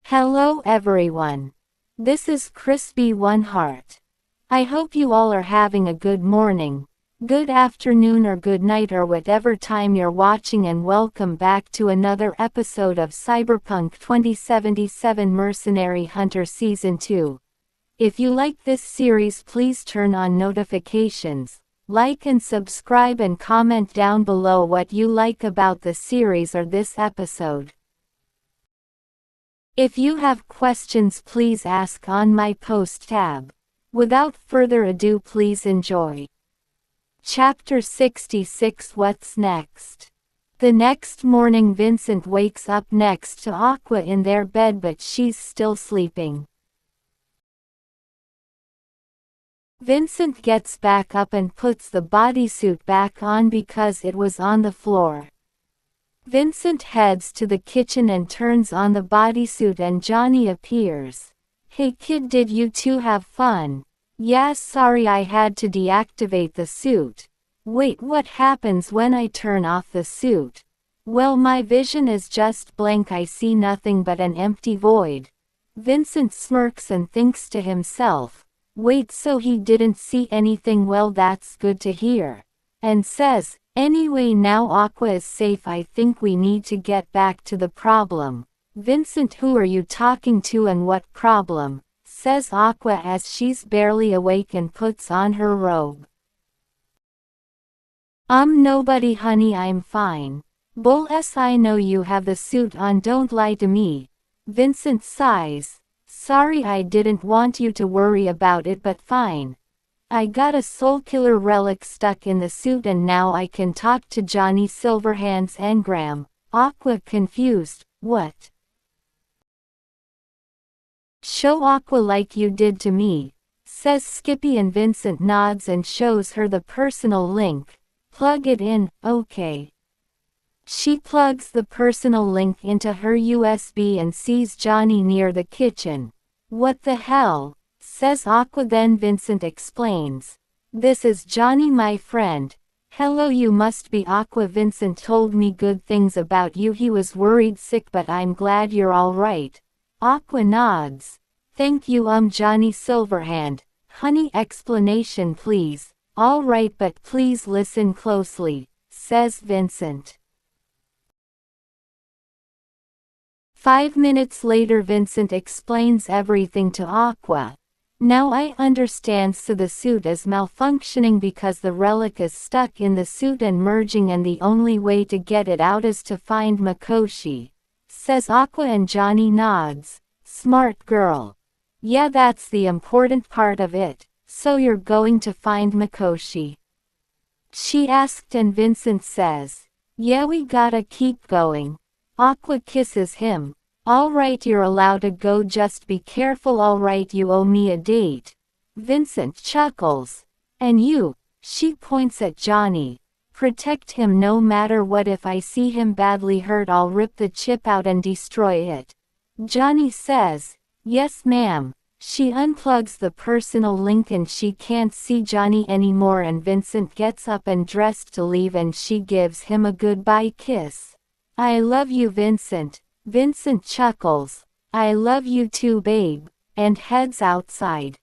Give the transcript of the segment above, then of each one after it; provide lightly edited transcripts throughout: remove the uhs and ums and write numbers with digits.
Hello everyone. This is Crispy One Heart. I hope you all are having a good morning, good afternoon or good night or whatever time you're watching, and welcome back to another episode of Cyberpunk 2077 Mercenary Hunter Season 2. If you like this series, please turn on notifications, like and subscribe, and comment down below what you like about the series or this episode. If you have questions, please ask on my post tab. Without further ado, please enjoy. Chapter 66. What's next? The next morning, Vincent wakes up next to Aqua in their bed, but she's still sleeping. Vincent gets back up and puts the bodysuit back on because it was on the floor. Vincent heads to the kitchen and turns on the bodysuit, and Johnny appears. Hey kid, did you two have fun? Yeah, sorry I had to deactivate the suit. Wait, what happens when I turn off the suit? Well, my vision is just blank, I see nothing but an empty void. Vincent smirks and thinks to himself, wait, so he didn't see anything? Well, that's good to hear. And says, anyway, now Aqua is safe, I think we need to get back to the problem. Vincent, who are you talking to and what problem? Says Aqua as she's barely awake and puts on her robe. Nobody honey, I'm fine. Bull s, I know you have the suit on, don't lie to me. Vincent sighs. Sorry, I didn't want you to worry about it, but fine. I got a soulkiller relic stuck in the suit and now I can talk to Johnny Silverhand's engram. Aqua confused, what? Show Aqua like you did to me, says Skippy, and Vincent nods and shows her the personal link. Plug it in, okay. She plugs the personal link into her USB and sees Johnny near the kitchen. What the hell? Says Aqua. Then Vincent explains. This is Johnny, my friend. Hello, you must be Aqua. Vincent told me good things about you. He was worried sick, but I'm glad you're alright. Aqua nods. Thank you, Johnny Silverhand. Honey, explanation please. Alright, but please listen closely, says Vincent. 5 minutes later, Vincent explains everything to Aqua. Now I understand, so the suit is malfunctioning because the relic is stuck in the suit and merging, and the only way to get it out is to find Mikoshi, says Aqua, and Johnny nods. Smart girl. Yeah, that's the important part of it. So you're going to find Mikoshi? She asked, and Vincent says, yeah, we gotta keep going. Aqua kisses him. Alright, you're allowed to go, just be careful. Alright, you owe me a date. Vincent chuckles. And you? She points at Johnny. Protect him no matter what. If I see him badly hurt, I'll rip the chip out and destroy it. Johnny says, yes ma'am. She unplugs the personal link and she can't see Johnny anymore, and Vincent gets up and dressed to leave, and she gives him a goodbye kiss. I love you, Vincent. Vincent chuckles. I love you too, babe, and heads outside.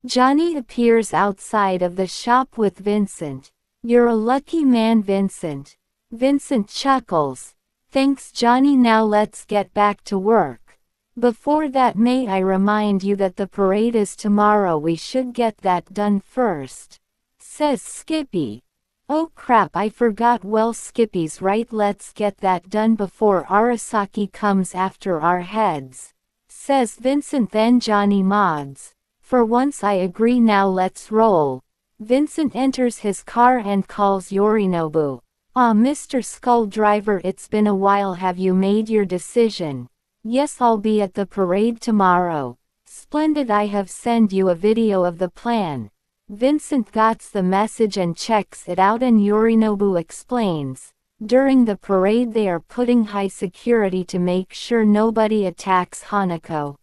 Johnny appears outside of the shop with Vincent. You're a lucky man, Vincent. Vincent chuckles. Thanks, Johnny. Now let's get back to work. Before that, may I remind you that the parade is tomorrow. We should get that done first, says Skippy. Oh crap, I forgot. Well, Skippy's right, let's get that done before Arasaki comes after our heads, says Vincent. Then Johnny nods. For once I agree, now let's roll. Vincent enters his car and calls Yorinobu. Mr. Skull Driver, it's been a while. Have you made your decision? Yes, I'll be at the parade tomorrow. Splendid, I have sent you a video of the plan. Vincent gets the message and checks it out, and Yorinobu explains. During the parade they are putting high security to make sure nobody attacks Hanako.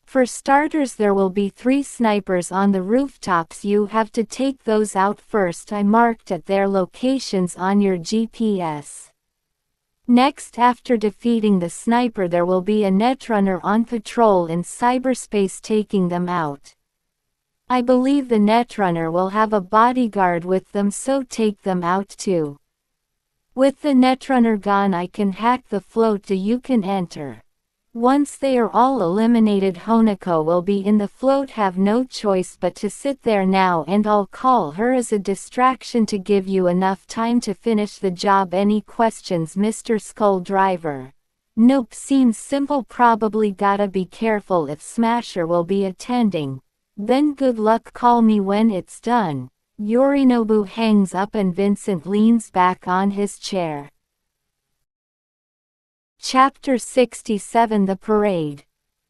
For starters, there will be 3 snipers on the rooftops. You have to take those out first. I marked at their locations on your GPS. Next, after defeating the sniper, there will be a netrunner on patrol in cyberspace taking them out. I believe the netrunner will have a bodyguard with them, so take them out too. With the netrunner gone, I can hack the float you can enter. Once they are all eliminated, Honako will be in the float, have no choice but to sit there now, and I'll call her as a distraction to give you enough time to finish the job. Any questions, Mr. Skull Driver? Nope, seems simple. Probably gotta be careful if Smasher will be attending. Then good luck, call me when it's done. Yorinobu hangs up and Vincent leans back on his chair. Chapter 67, The Parade.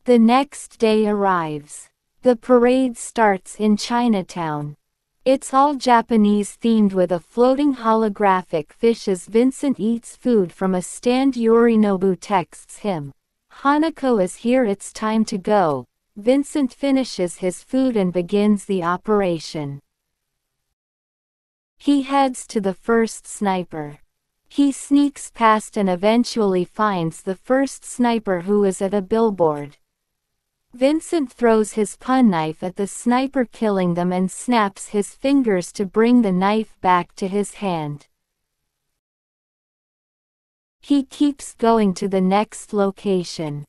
The next day arrives. The parade starts in Chinatown. It's all Japanese themed with a floating holographic fish as Vincent eats food from a stand. Yorinobu texts him. Hanako is here, it's time to go. Vincent finishes his food and begins the operation. He heads to the first sniper. He sneaks past and eventually finds the first sniper, who is at a billboard. Vincent throws his pun knife at the sniper, killing them, and snaps his fingers to bring the knife back to his hand. He keeps going to the next location.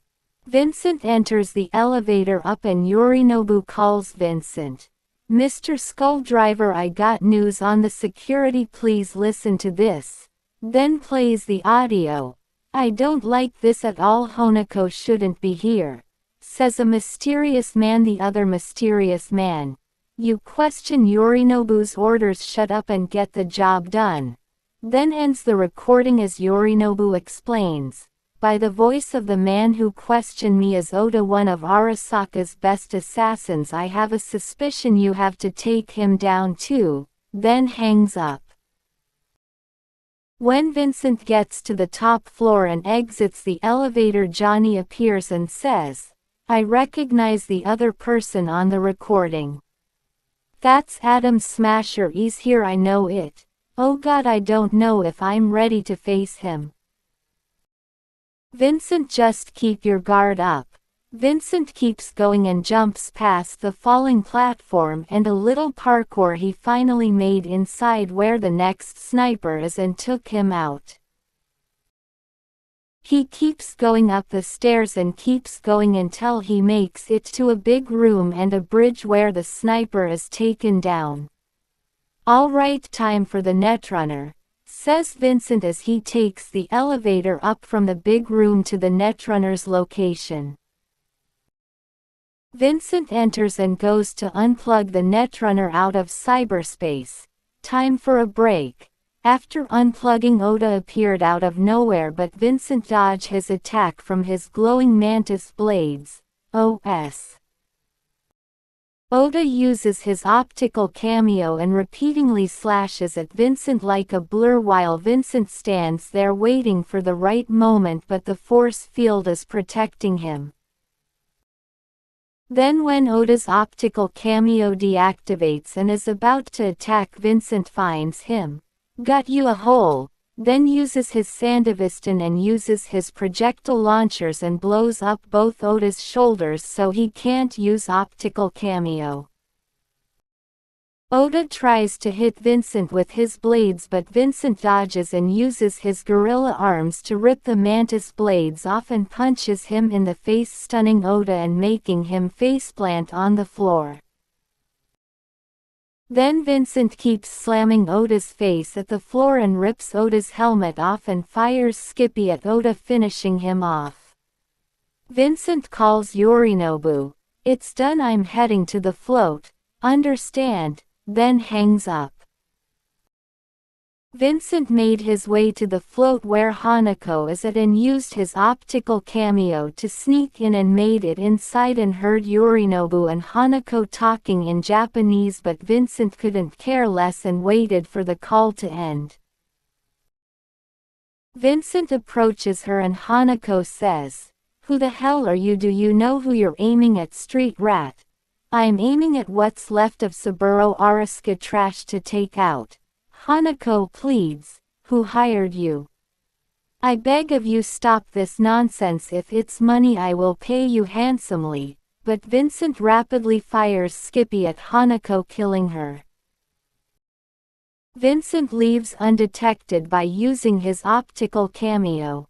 Vincent enters the elevator up and Yorinobu calls Vincent. Mr. Skull Driver, I got news on the security, please listen to this. Then plays the audio. I don't like this at all. Honako shouldn't be here, says a mysterious man. The other mysterious man. You question Yorinobu's orders, shut up and get the job done. Then ends the recording as Yorinobu explains. By the voice of the man who questioned me as Oda, one of Arasaka's best assassins. I have a suspicion you have to take him down too. Then hangs up. When Vincent gets to the top floor and exits the elevator, Johnny appears and says, I recognize the other person on the recording. That's Adam Smasher. He's here, I know it. Oh god, I don't know if I'm ready to face him. Vincent, just keep your guard up. Vincent keeps going and jumps past the falling platform and a little parkour he finally made inside where the next sniper is and took him out. He keeps going up the stairs and keeps going until he makes it to a big room and a bridge where the sniper is taken down. All right, time for the netrunner, says Vincent as he takes the elevator up from the big room to the netrunner's location. Vincent enters and goes to unplug the netrunner out of cyberspace. Time for a break. After unplugging, Oda appeared out of nowhere, but Vincent dodged his attack from his glowing mantis blades. OS. Oda uses his optical cameo and repeatedly slashes at Vincent like a blur while Vincent stands there waiting for the right moment, but the force field is protecting him. Then when Oda's optical cameo deactivates and is about to attack, Vincent finds him. Got you a hole. Then uses his Sandevistan and uses his projectile launchers and blows up both Oda's shoulders so he can't use optical cameo. Oda tries to hit Vincent with his blades, but Vincent dodges and uses his gorilla arms to rip the mantis blades off and punches him in the face, stunning Oda and making him faceplant on the floor. Then Vincent keeps slamming Oda's face at the floor and rips Oda's helmet off and fires Skippy at Oda, finishing him off. Vincent calls Yorinobu. It's done, I'm heading to the float. Understand? Then hangs up. Vincent made his way to the float where Hanako is at and used his optical cameo to sneak in and made it inside and heard Yorinobu and Hanako talking in Japanese, but Vincent couldn't care less and waited for the call to end. Vincent approaches her and Hanako says, "Who the hell are you? Do you know who you're aiming at, street rat?" "I'm aiming at what's left of Saburo Arasuka trash to take out." Hanako pleads, "Who hired you?" I beg of you, stop this nonsense. If it's money I will pay you handsomely. But Vincent rapidly fires Skippy at Hanako, killing her. Vincent leaves undetected by using his optical cameo.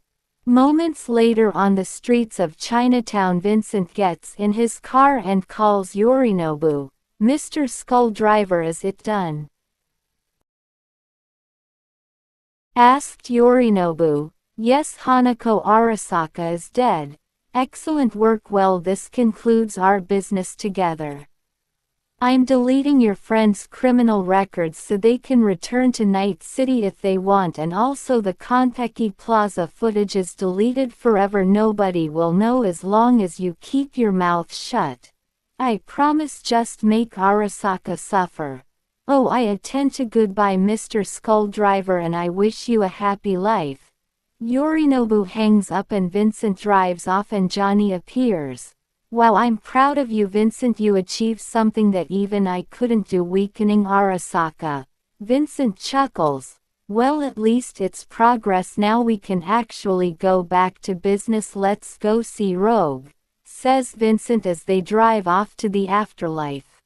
Moments later on the streets of Chinatown, Vincent gets in his car and calls Yorinobu. "Mr. Skulldriver, is it done?" asked Yorinobu. "Yes, Hanako Arasaka is dead." "Excellent work. Well, this concludes our business together. I'm deleting your friends' criminal records so they can return to Night City if they want, and also the Konpeki Plaza footage is deleted forever. Nobody will know as long as you keep your mouth shut. I promise. Just make Arasaka suffer. Oh, I attend to. Goodbye, Mr. Skulldriver, and I wish you a happy life." Yorinobu hangs up and Vincent drives off and Johnny appears. "Wow, I'm proud of you, Vincent. You achieved something that even I couldn't do, weakening Arasaka." Vincent chuckles. "Well, at least it's progress. Now we can actually go back to business. Let's go see Rogue," says Vincent as they drive off to the afterlife.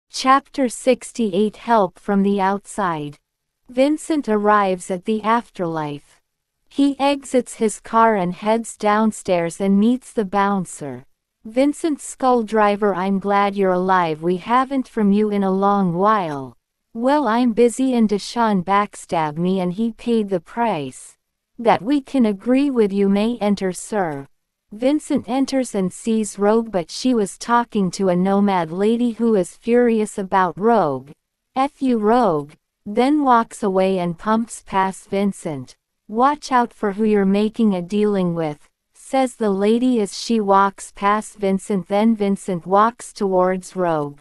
Chapter 68 Help from the Outside. Vincent arrives at the afterlife. He exits his car and heads downstairs and meets the bouncer. "Vincent Skulldriver, I'm glad you're alive. We haven't from you in a long while." "Well, I'm busy and Deshaun backstabbed me and he paid the price." "That we can agree with. You may enter, sir." Vincent enters and sees Rogue, but she was talking to a nomad lady who is furious about Rogue. "F you, Rogue," then walks away and pumps past Vincent. "Watch out for who you're making a dealing with," says the lady as she walks past Vincent. Then Vincent walks towards Rogue.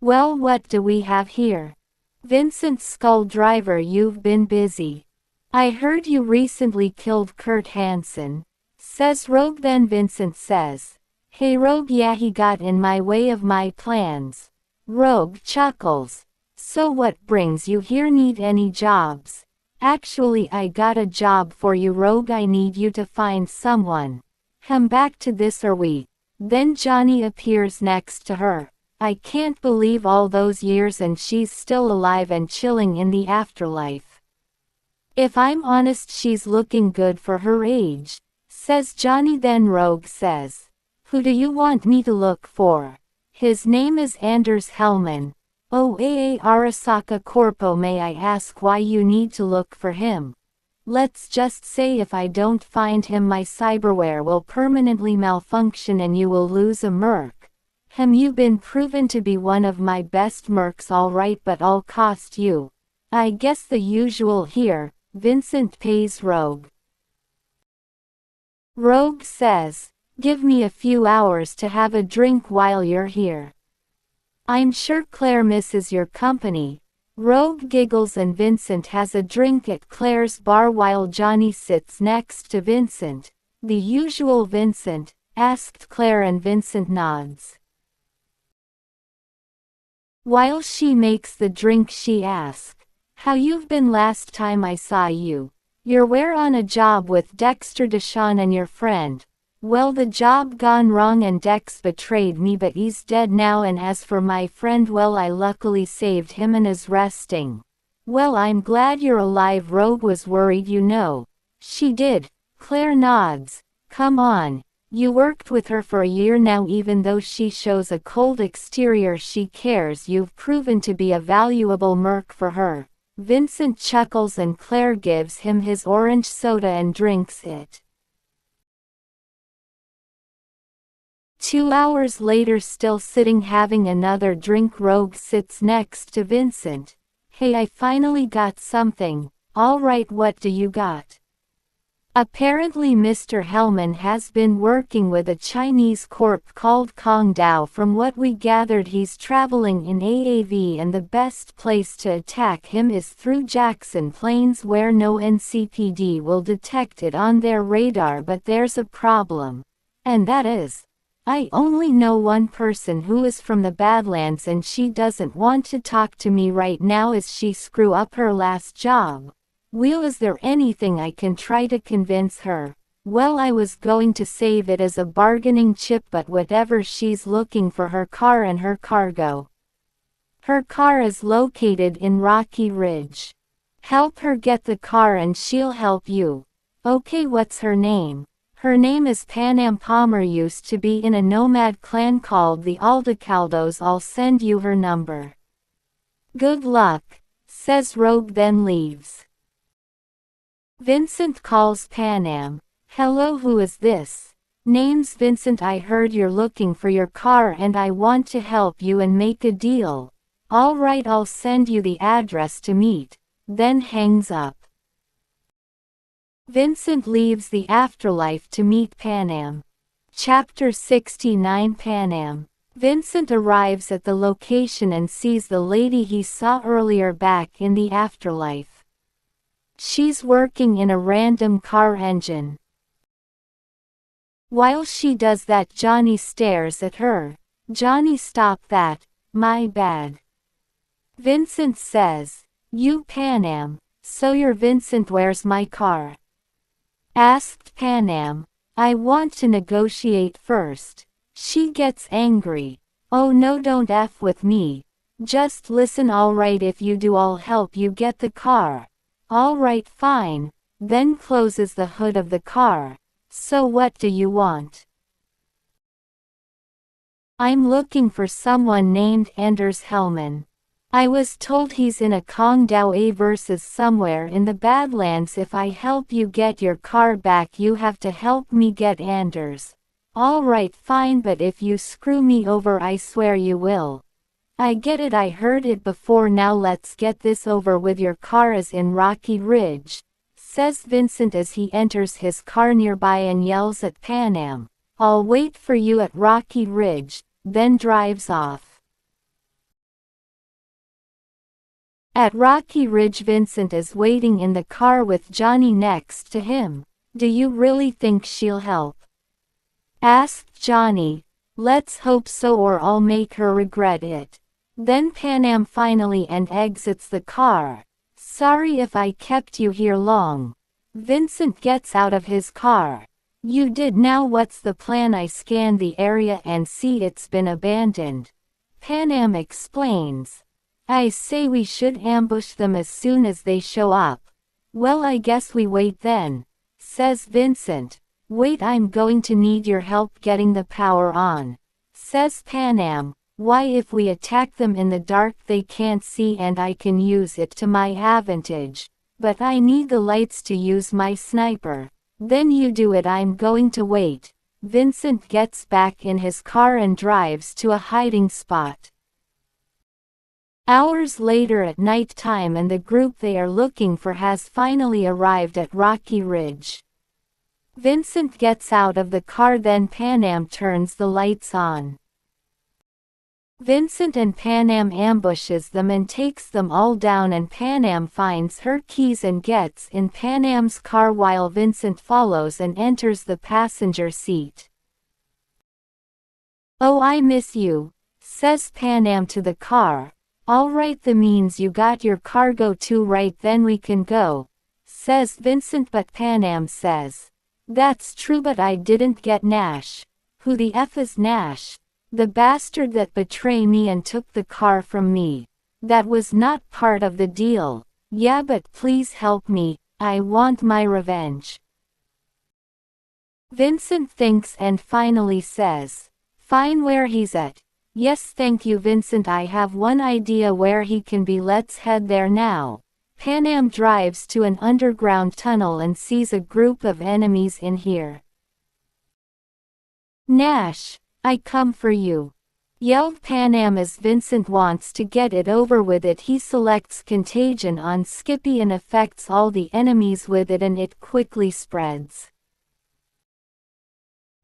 "Well, what do we have here?" "Vincent Skulldriver, you've been busy. I heard you recently killed Kurt Hansen," says Rogue. Then Vincent says, "Hey Rogue, yeah, he got in my way of my plans." Rogue chuckles. "So what brings you here? Need any jobs?" "Actually, I got a job for you, Rogue. I need you to find someone. Come back to this or we." Then Johnny appears next to her. "I can't believe all those years and she's still alive and chilling in the afterlife. If I'm honest, she's looking good for her age," says Johnny. Then Rogue says, "Who do you want me to look for?" "His name is Anders Hellman." "Oh, Arasaka Corpo. May I ask why you need to look for him?" "Let's just say if I don't find him, my cyberware will permanently malfunction and you will lose a merc." You've been proven to be one of my best mercs, alright, but I'll cost you." "I guess the usual here." Vincent pays Rogue. Rogue says, "Give me a few hours to have a drink while you're here. I'm sure Claire misses your company." Rogue giggles and Vincent has a drink at Claire's bar while Johnny sits next to Vincent. "The usual, Vincent?" asked Claire, and Vincent nods. While she makes the drink, she asks, "How you've been last time I saw you? You're on a job with Dexter Deshaun and your friend." "Well, the job gone wrong and Dex betrayed me, but he's dead now, and as for my friend, well, I luckily saved him and is resting." "Well, I'm glad you're alive." Rogue was worried, you know. "She did." Claire nods. "Come on. You worked with her for a year now. Even though she shows a cold exterior, she cares. You've proven to be a valuable merc for her." Vincent chuckles and Claire gives him his orange soda and drinks it. 2 hours later, still sitting having another drink, Rogue sits next to Vincent. "Hey, I finally got something." "All right, what do you got?" Apparently Mr. Hellman has been working with a Chinese corp called Kongdao. From what we gathered, he's traveling in AAV and the best place to attack him is through Jackson Plains, where no NCPD will detect it on their radar. But there's a problem. And that is, I only know one person who is from the Badlands and she doesn't want to talk to me right now as she screw up her last job. Will, is there anything I can try to convince her? Well, I was going to save it as a bargaining chip, but whatever, she's looking for her car and her cargo. Her car is located in Rocky Ridge. Help her get the car and she'll help you. Okay, what's her name? Her name is Panam Palmer, used to be in a nomad clan called the Aldecaldos. I'll send you her number. Good luck, says Rogue, then leaves. Vincent calls Panam. Hello, who is this? Name's Vincent. I heard you're looking for your car and I want to help you and make a deal. Alright, I'll send you the address to meet, then hangs up. Vincent leaves the afterlife to meet Panam. Chapter 69. Panam. Vincent arrives at the location and sees the lady he saw earlier back in the afterlife. She's working in a random car engine. While she does that, Johnny stares at her. Johnny, stop that, my bad. Vincent says, You Panam, so you're Vincent, where's my car? Asked Panam. I want to negotiate first. She gets angry. Oh no, don't F with me. Just listen. Alright, if you do I'll help you get the car. Alright, fine. Then closes the hood of the car. So what do you want? I'm looking for someone named Anders Hellman. I was told he's in a Kong Dao A versus somewhere in the Badlands. If I help you get your car back, you have to help me get Anders. Alright, fine, but if you screw me over, I swear you will. I get it, I heard it before, now let's get this over with. Your car is in Rocky Ridge, says Vincent as he enters his car nearby and yells at Panam. I'll wait for you at Rocky Ridge, then drives off. At Rocky Ridge, Vincent is waiting in the car with Johnny next to him. Do you really think she'll help? Asked Johnny. Let's hope so, or I'll make her regret it. Then Panam finally and exits the car. Sorry if I kept you here long. Vincent gets out of his car. You did, now what's the plan? I scanned the area and see it's been abandoned. Panam explains. I say we should ambush them as soon as they show up. Well, I guess we wait then, says Vincent. Wait, I'm going to need your help getting the power on, says Panam. Why, if we attack them in the dark they can't see and I can use it to my advantage. But I need the lights to use my sniper. Then you do it, I'm going to wait. Vincent gets back in his car and drives to a hiding spot. Hours later at night time, and the group they are looking for has finally arrived at Rocky Ridge. Vincent gets out of the car, then Panam turns the lights on. Vincent and Panam ambushes them and takes them all down, and Panam finds her keys and gets in Panam's car while Vincent follows and enters the passenger seat. Oh, I miss you, says Panam to the car. Alright, that means you got your cargo too, right? Then we can go, says Vincent, but Panam says, that's true, but I didn't get Nash. Who the F is Nash? The bastard that betrayed me and took the car from me. That was not part of the deal. Yeah, but please help me, I want my revenge. Vincent thinks and finally says, fine, where he's at. Yes, thank you, Vincent. I have one idea where he can be. Let's head there now. Panam drives to an underground tunnel and sees a group of enemies in here. Nash, I come for you, yelled Panam as Vincent wants to get it over with. He selects Contagion on Skippy and affects all the enemies with it, and it quickly spreads.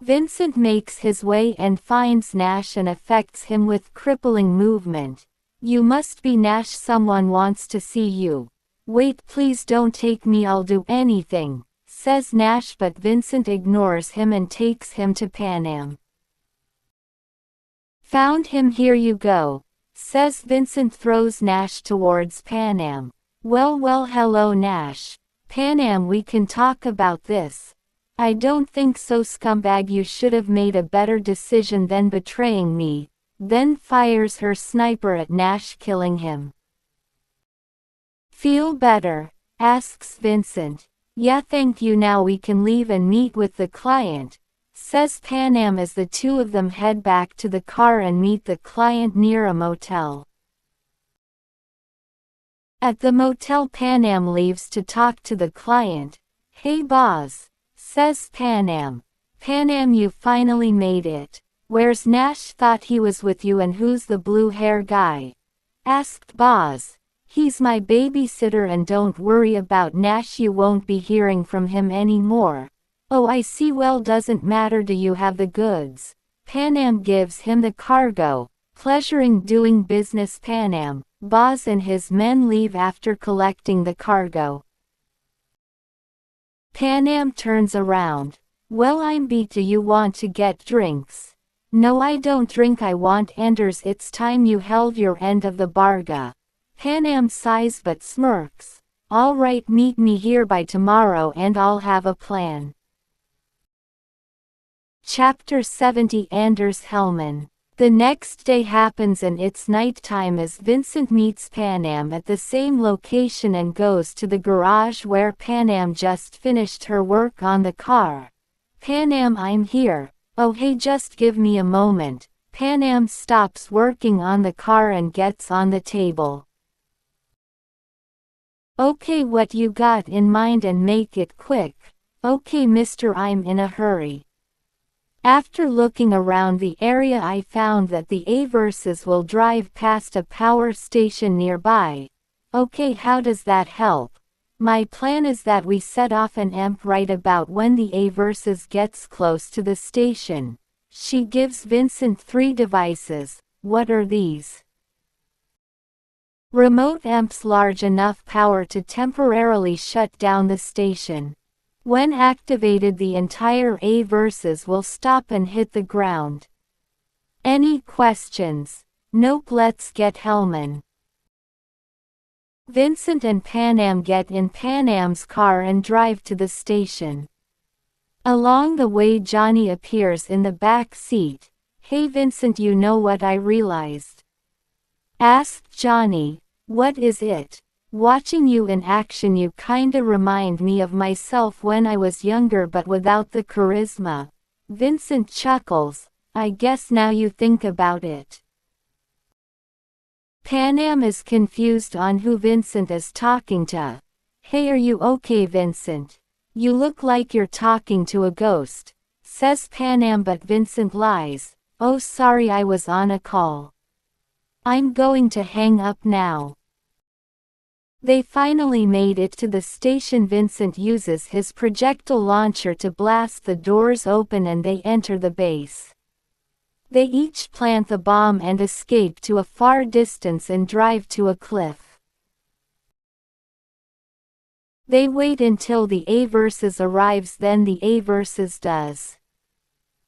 Vincent makes his way and finds Nash and affects him with crippling movement. You must be Nash, someone wants to see you. Wait, please don't take me, I'll do anything, says Nash, but Vincent ignores him and takes him to Panam. Found him, here you go, says Vincent, throws Nash towards Panam. Well, hello Nash. Panam, we can talk about this. I don't think so, scumbag, you should have made a better decision than betraying me. Then fires her sniper at Nash, killing him. Feel better? Asks Vincent. Yeah, thank you, now we can leave and meet with the client, says Panam as the two of them head back to the car and meet the client near a motel. At the motel, Panam leaves to talk to the client. Hey boss, says Panam. Panam, you finally made it. Where's Nash? Thought he was with you. And who's the blue hair guy? Asked Boz. He's my babysitter, and don't worry about Nash, you won't be hearing from him anymore. Oh, I see, well, doesn't matter, do you have the goods? Panam gives him the cargo. Pleasuring doing business, Panam. Boz and his men leave after collecting the cargo. Panam turns around. Well, I'm beat, do you want to get drinks? No, I don't drink, I want Anders, it's time you held your end of the bargain. Panam sighs but smirks. All right, meet me here by tomorrow and I'll have a plan. Chapter 70, Anders Hellman. The next day happens and it's nighttime as Vincent meets Panam at the same location and goes to the garage where Panam just finished her work on the car. Panam, I'm here. Oh hey, just give me a moment. Panam stops working on the car and gets on the table. Okay, what you got in mind, and make it quick. Okay mister, I'm in a hurry. After looking around the area, I found that the Averses will drive past a power station nearby. Okay, how does that help? My plan is that we set off an EMP right about when the Averses gets close to the station. She gives Vincent 3 devices. What are these? Remote EMPs, large enough power to temporarily shut down the station. When activated, the entire Averses will stop and hit the ground. Any questions? Nope, let's get Hellman. Vincent and Panam get in Panam's car and drive to the station. Along the way, Johnny appears in the back seat. Hey Vincent, you know what I realized? Asked Johnny. What is it? Watching you in action, you kinda remind me of myself when I was younger but without the charisma. Vincent chuckles. I guess now you think about it. Panam is confused on who Vincent is talking to. Hey, are you okay Vincent? You look like you're talking to a ghost, says Panam, but Vincent lies. Oh sorry, I was on a call. I'm going to hang up now. They finally made it to the station. Vincent uses his projectile launcher to blast the doors open and they enter the base. They each plant the bomb and escape to a far distance and drive to a cliff. They wait until the Averses arrives, then the Averses does.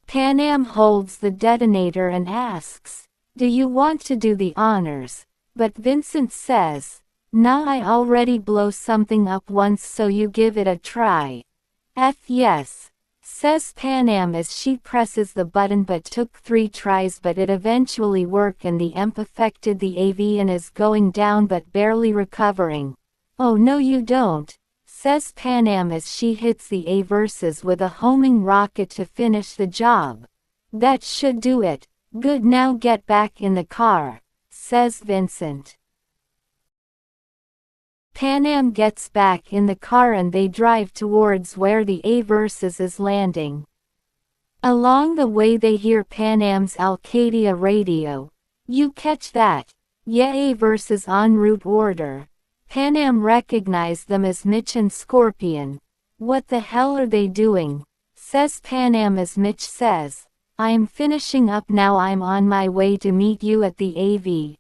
Panam holds the detonator and asks, do you want to do the honors? But Vincent says, nah, I already blow something up once, so you give it a try. Yes, says Panam as she presses the button, but took 3 tries, but it eventually worked and the EMP affected the AV and is going down but barely recovering. Oh no you don't, says Panam as she hits the Averses with a homing rocket to finish the job. That should do it. Good, now get back in the car, says Vincent. Panam gets back in the car and they drive towards where the Averses is landing. Along the way they hear Panam's Alcadia radio. You catch that? Yeah, Averses en route order. Panam recognized them as Mitch and Scorpion. What the hell are they doing? Says Panam as Mitch says, I'm finishing up now, I'm on my way to meet you at the AV.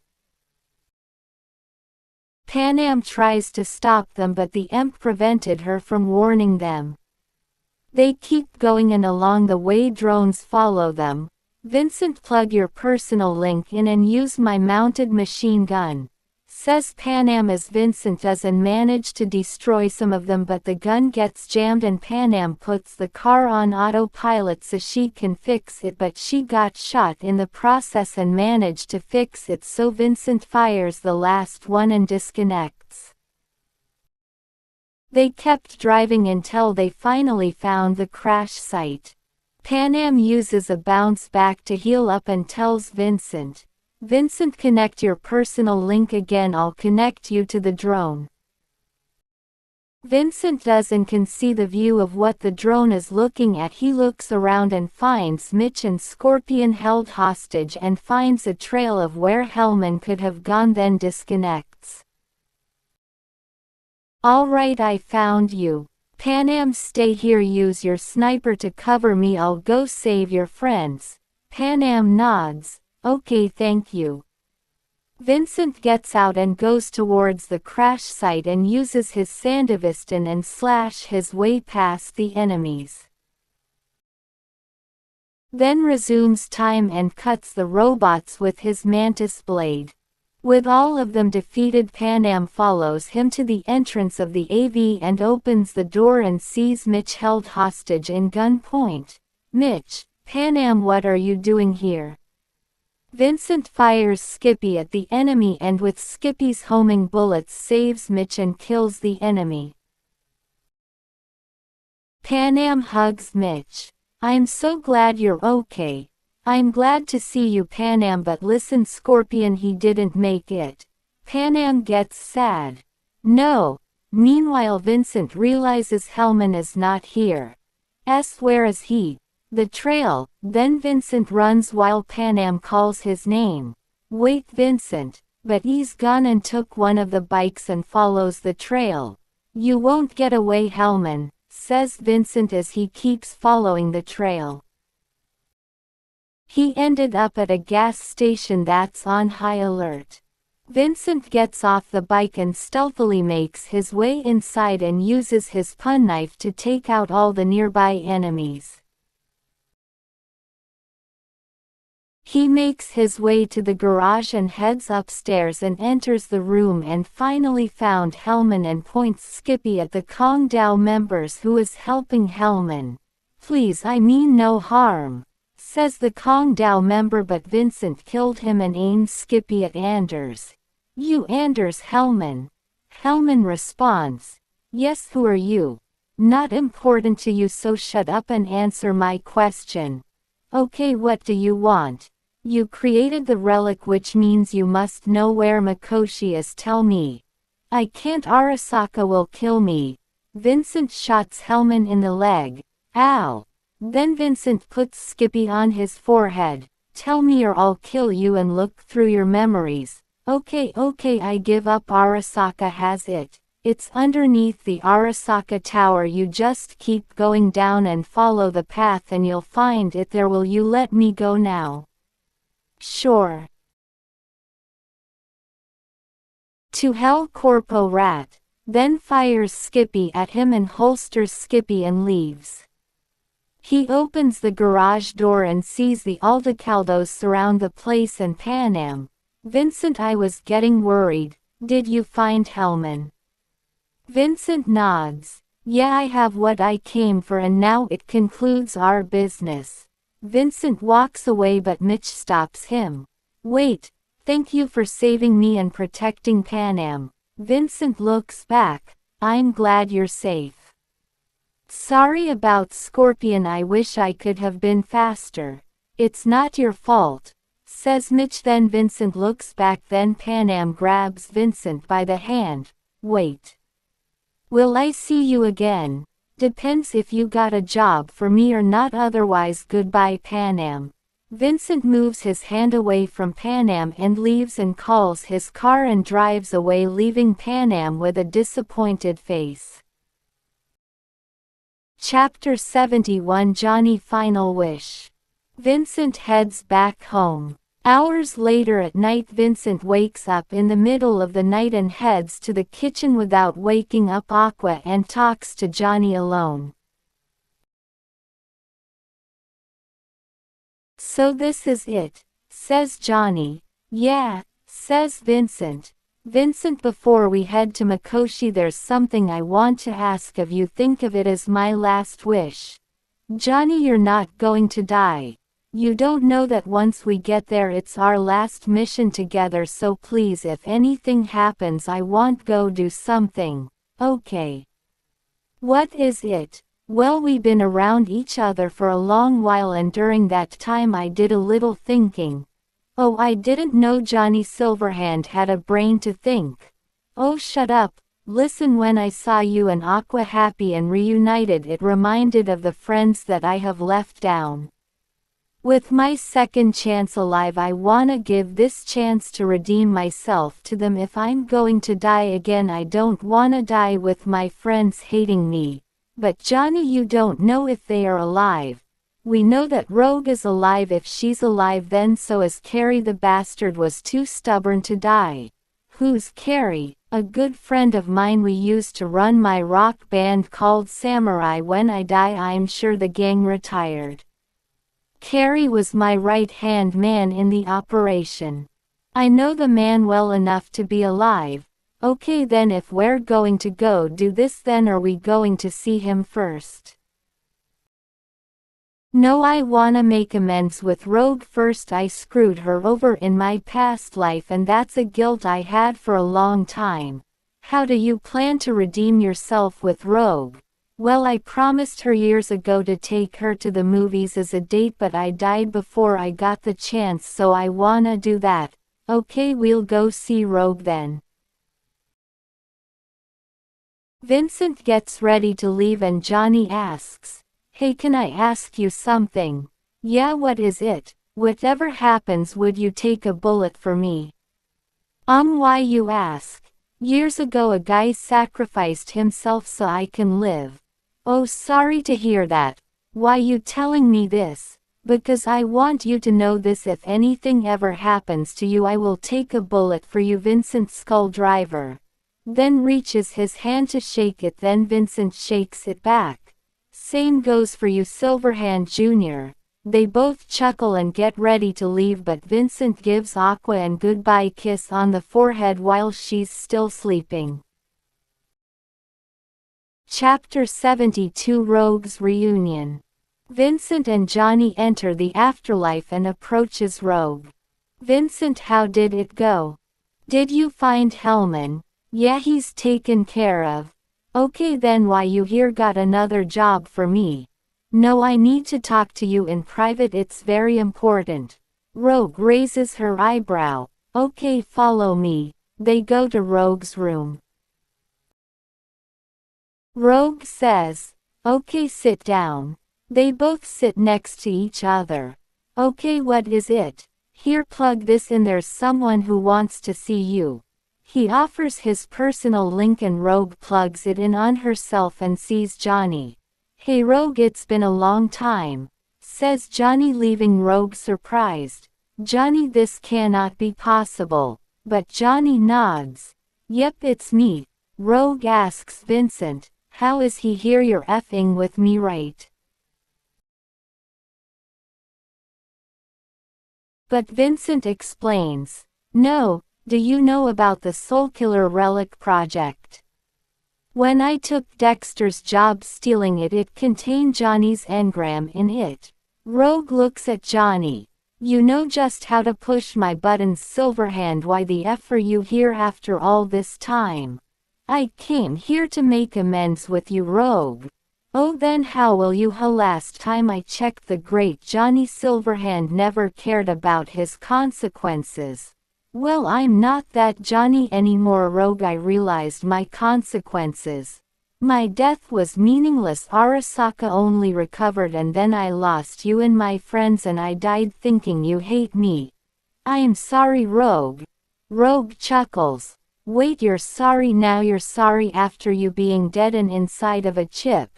Panam tries to stop them but the EMP prevented her from warning them. They keep going and along the way drones follow them. Vincent, plug your personal link in and use my mounted machine gun, says Panam as Vincent does and manage to destroy some of them, but the gun gets jammed and Panam puts the car on autopilot so she can fix it, but she got shot in the process and managed to fix it, so Vincent fires the last one and disconnects. They kept driving until they finally found the crash site. Panam uses a bounce back to heal up and tells Vincent, "Vincent, connect your personal link again, I'll connect you to the drone." Vincent does and can see the view of what the drone is looking at. He looks around and finds Mitch and Scorpion held hostage and finds a trail of where Hellman could have gone, then disconnects. "All right, I found you. Panam, stay here, use your sniper to cover me, I'll go save your friends." Panam nods, "Okay, thank you." Vincent gets out and goes towards the crash site and uses his Sandevistan and slash his way past the enemies. Then resumes time and cuts the robots with his mantis blade. With all of them defeated, Panam follows him to the entrance of the AV and opens the door and sees Mitch held hostage in gunpoint. "Mitch, Panam, what are you doing here?" Vincent fires Skippy at the enemy and with Skippy's homing bullets saves Mitch and kills the enemy. Panam hugs Mitch. "I'm so glad you're okay." "I'm glad to see you, Panam, but listen, Scorpion, he didn't make it." Panam gets sad. "No." Meanwhile, Vincent realizes Hellman is not here. Where is he? The trail. Then Vincent runs while Panam calls his name. "Wait, Vincent." But he's gone and took one of the bikes and follows the trail. "You won't get away, Hellman," says Vincent as he keeps following the trail. He ended up at a gas station that's on high alert. Vincent gets off the bike and stealthily makes his way inside and uses his penknife to take out all the nearby enemies. He makes his way to the garage and heads upstairs and enters the room and finally found Hellman and points Skippy at the Kong Dao members who is helping Hellman. "Please, I mean no harm," says the Kong Dao member, but Vincent killed him and aimed Skippy at Anders. "You Anders, Hellman." Hellman responds, "Yes, who are you? Not important to you, so shut up and answer my question." "Okay, what do you want?" "You created the relic, which means you must know where Mikoshi is, tell me." "I can't, Arasaka will kill me." Vincent shots Hellman in the leg. "Ow." Then Vincent puts Skippy on his forehead. "Tell me or I'll kill you and look through your memories." Okay, I give up, Arasaka has it. It's underneath the Arasaka Tower, you just keep going down and follow the path and you'll find it there. Will you let me go now?" "Sure." "To hell, Corpo Rat." Then fires Skippy at him and holsters Skippy and leaves. He opens the garage door and sees the Aldecaldos surround the place and Panam. "Vincent, I was getting worried. Did you find Hellman?" Vincent nods. "Yeah, I have what I came for and now it concludes our business." Vincent walks away but Mitch stops him. "Wait, thank you for saving me and protecting Panam." Vincent looks back. "I'm glad you're safe." "Sorry about Scorpion, I wish I could have been faster." "It's not your fault," says Mitch. Then Vincent looks back, then Panam grabs Vincent by the hand. "Wait. Will I see you again?" "Depends if you got a job for me or not, otherwise goodbye, Panam." Vincent moves his hand away from Panam and leaves and calls his car and drives away, leaving Panam with a disappointed face. Chapter 71, Johnny Final Wish. Vincent heads back home. Hours later at night, Vincent wakes up in the middle of the night and heads to the kitchen without waking up Aqua and talks to Johnny alone. So this is it, says Johnny. Yeah, says Vincent. Vincent, before we head to Mikoshi, there's something I want to ask of you. Think of it as my last wish. Johnny, you're not going to die. You don't know that once we get there it's our last mission together, so please, if anything happens, I want go do something, okay? What is it? Well, we've been around each other for a long while, and during that time I did a little thinking. Oh, I didn't know Johnny Silverhand had a brain to think. Oh, shut up. Listen, when I saw you and Aqua happy and reunited, it reminded of the friends that I have left down. With my second chance alive, I wanna give this chance to redeem myself to them. If I'm going to die again, I don't wanna die with my friends hating me. But Johnny, you don't know if they are alive. We know that Rogue is alive. If she's alive, then so is Carrie. The bastard was too stubborn to die. Who's Carrie? A good friend of mine. We used to run my rock band called Samurai. When I die, I'm sure the gang retired. Carrie was my right-hand man in the operation. I know the man well enough to be alive. Okay, then if we're going to go do this, then are we going to see him first? No, I wanna make amends with Rogue first. I screwed her over in my past life, and that's a guilt I had for a long time. How do you plan to redeem yourself with Rogue? Well, I promised her years ago to take her to the movies as a date, but I died before I got the chance, so I wanna do that. Okay, we'll go see Rogue then. Vincent gets ready to leave and Johnny asks, "Hey, can I ask you something?" "Yeah, what is it?" "Whatever happens, would you take a bullet for me?" Why you ask? Years ago a guy sacrificed himself so I can live. Oh, sorry to hear that. Why you telling me this? Because I want you to know this. If anything ever happens to you, I will take a bullet for you. Vincent Skulldriver then reaches his hand to shake it, then Vincent shakes it back. Same goes for you, Silverhand Jr. They both chuckle and get ready to leave, but Vincent gives Aqua a goodbye kiss on the forehead while she's still sleeping. Chapter 72, Rogue's Reunion. Vincent and Johnny enter the afterlife and approaches Rogue. "Vincent, how did it go? Did you find Hellman?" "Yeah, he's taken care of." "Okay, then why you here? Got another job for me?" "No, I need to talk to you in private, it's very important." Rogue raises her eyebrow. "Okay, follow me." They go to Rogue's room. Rogue says, "Okay, sit down." They both sit next to each other. "Okay, what is it?" "Here, plug this in, there's someone who wants to see you." He offers his personal link and Rogue plugs it in on herself and sees Johnny. "Hey Rogue, it's been a long time," says Johnny, leaving Rogue surprised. "Johnny, this cannot be possible." But Johnny nods. "Yep, it's me." Rogue asks Vincent, "How is he here? You're effing with me, right?" But Vincent explains, "No, do you know about the Soulkiller Relic project? When I took Dexter's job stealing it, it contained Johnny's engram in it." Rogue looks at Johnny. "You know just how to push my buttons, Silverhand. Why the F are you here after all this time?" "I came here to make amends with you, Rogue." "Oh, then how will you?" "Last time I checked, the great Johnny Silverhand never cared about his consequences." "Well, I'm not that Johnny anymore, Rogue. I realized my consequences. My death was meaningless. Arasaka only recovered, and then I lost you and my friends, and I died thinking you hate me." "I'm sorry, Rogue." Rogue chuckles. "Wait, you're sorry now? You're sorry after you being dead and inside of a chip?"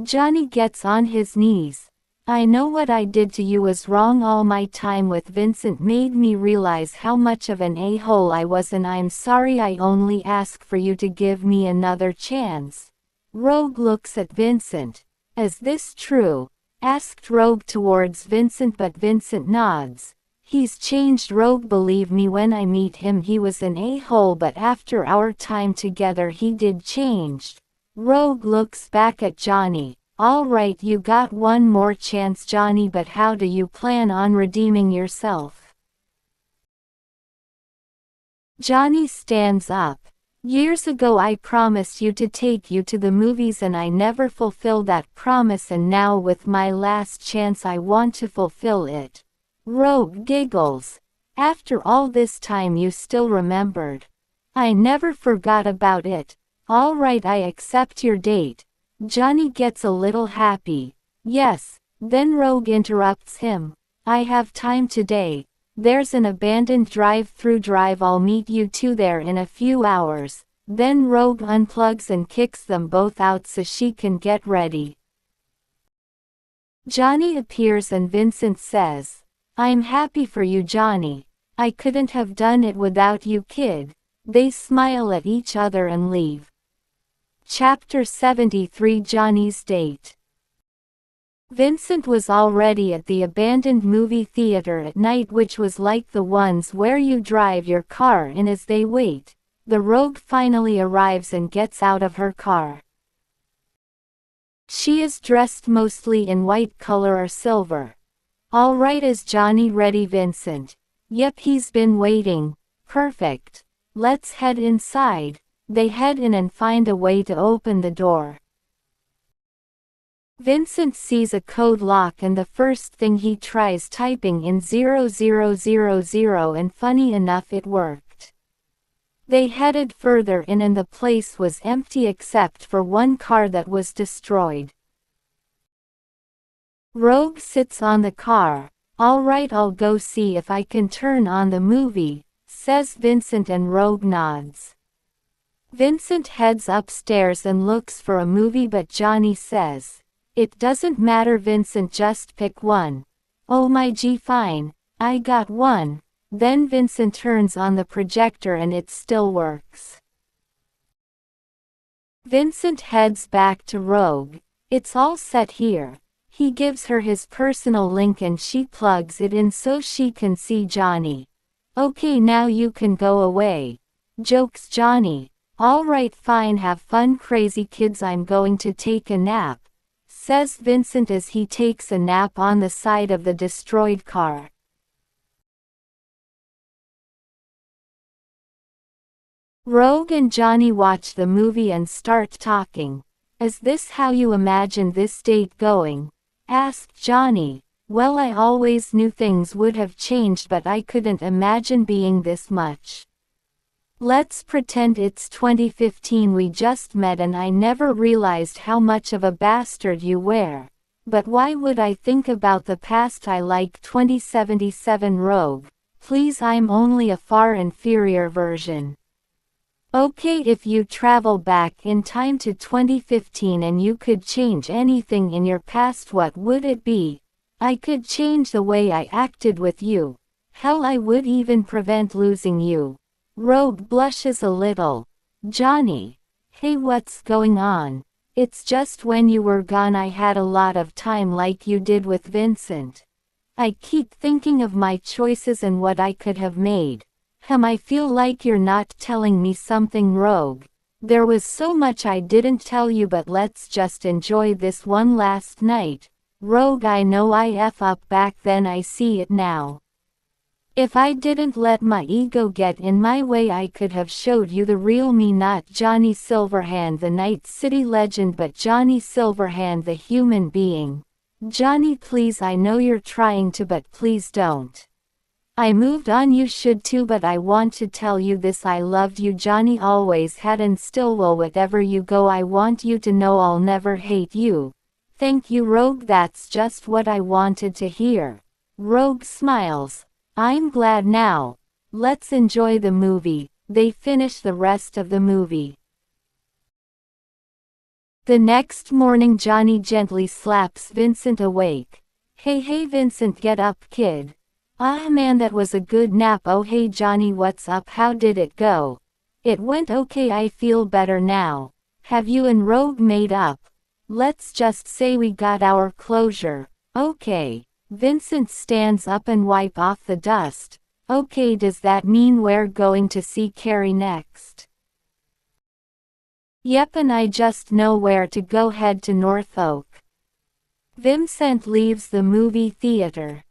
Johnny gets on his knees. "I know what I did to you was wrong. All my time with Vincent made me realize how much of an a-hole I was, and I'm sorry. I only ask for you to give me another chance." Rogue looks at Vincent. "Is this true?" asked Rogue towards Vincent, but Vincent nods. He's changed, Rogue. Believe me, when I meet him he was an a-hole, but after our time together he did change. Rogue looks back at Johnny. Alright, you got one more chance, Johnny, but how do you plan on redeeming yourself? Johnny stands up. Years ago I promised you to take you to the movies and I never fulfilled that promise, and now with my last chance I want to fulfill it. Rogue giggles. After all this time you still remembered. I never forgot about it. Alright, I accept your date. Johnny gets a little happy. Yes. Then Rogue interrupts him. I have time today. There's an abandoned drive-through drive. I'll meet you two there in a few hours. Then Rogue unplugs and kicks them both out so she can get ready. Johnny appears and Vincent says, I'm happy for you, Johnny. I couldn't have done it without you, kid. They smile at each other and leave. Chapter 73, Johnny's Date. Vincent was already at the abandoned movie theater at night, which was like the ones where you drive your car in. As they wait, the Rogue finally arrives and gets out of her car. She is dressed mostly in white color or silver. Alright, is Johnny ready, Vincent? Yep, he's been waiting. Perfect. Let's head inside. They head in and find a way to open the door. Vincent sees a code lock and the first thing he tries typing in 0000, and funny enough it worked. They headed further in and the place was empty except for one car that was destroyed. Rogue sits on the car. Alright, I'll go see if I can turn on the movie, says Vincent, and Rogue nods. Vincent heads upstairs and looks for a movie, but Johnny says, it doesn't matter, Vincent, just pick one. Oh my gee, fine, I got one. Then Vincent turns on the projector and it still works. Vincent heads back to Rogue. It's all set here. He gives her his personal link and she plugs it in so she can see Johnny. Okay, now you can go away. Jokes Johnny. Alright, fine, have fun, crazy kids, I'm going to take a nap, says Vincent as he takes a nap on the side of the destroyed car. Rogue and Johnny watch the movie and start talking. Is this how you imagined this date going? Asked Johnny. Well, I always knew things would have changed, but I couldn't imagine being this much. Let's pretend it's 2015, we just met and I never realized how much of a bastard you were. But why would I think about the past? I like 2077, Rogue. Please, I'm only a far inferior version. Okay, if you travel back in time to 2015 and you could change anything in your past, what would it be? I could change the way I acted with you. Hell, I would even prevent losing you. Rogue blushes a little. Johnny. Hey, what's going on? It's just when you were gone I had a lot of time like you did with Vincent. I keep thinking of my choices and what I could have made. I feel like you're not telling me something, Rogue. There was so much I didn't tell you, but let's just enjoy this one last night. Rogue, I know I F up back then, I see it now. If I didn't let my ego get in my way I could have showed you the real me, not Johnny Silverhand the Night City legend, but Johnny Silverhand the human being. Johnny, please, I know you're trying to, but please don't. I moved on, you should too, but I want to tell you this, I loved you, Johnny, always had and still will. Wherever you go I want you to know I'll never hate you. Thank you, Rogue, that's just what I wanted to hear. Rogue smiles. I'm glad now. Let's enjoy the movie. They finish the rest of the movie. The next morning Johnny gently slaps Vincent awake. Hey Vincent, get up, kid. Ah man, that was a good nap. Oh hey Johnny, what's up? How did it go? It went okay, I feel better now. Have you and Rogue made up? Let's just say we got our closure. Okay. Vincent stands up and wipe off the dust. Okay, does that mean we're going to see Carrie next? Yep, and I just know where to go. Head to North Oak. Vincent leaves the movie theater.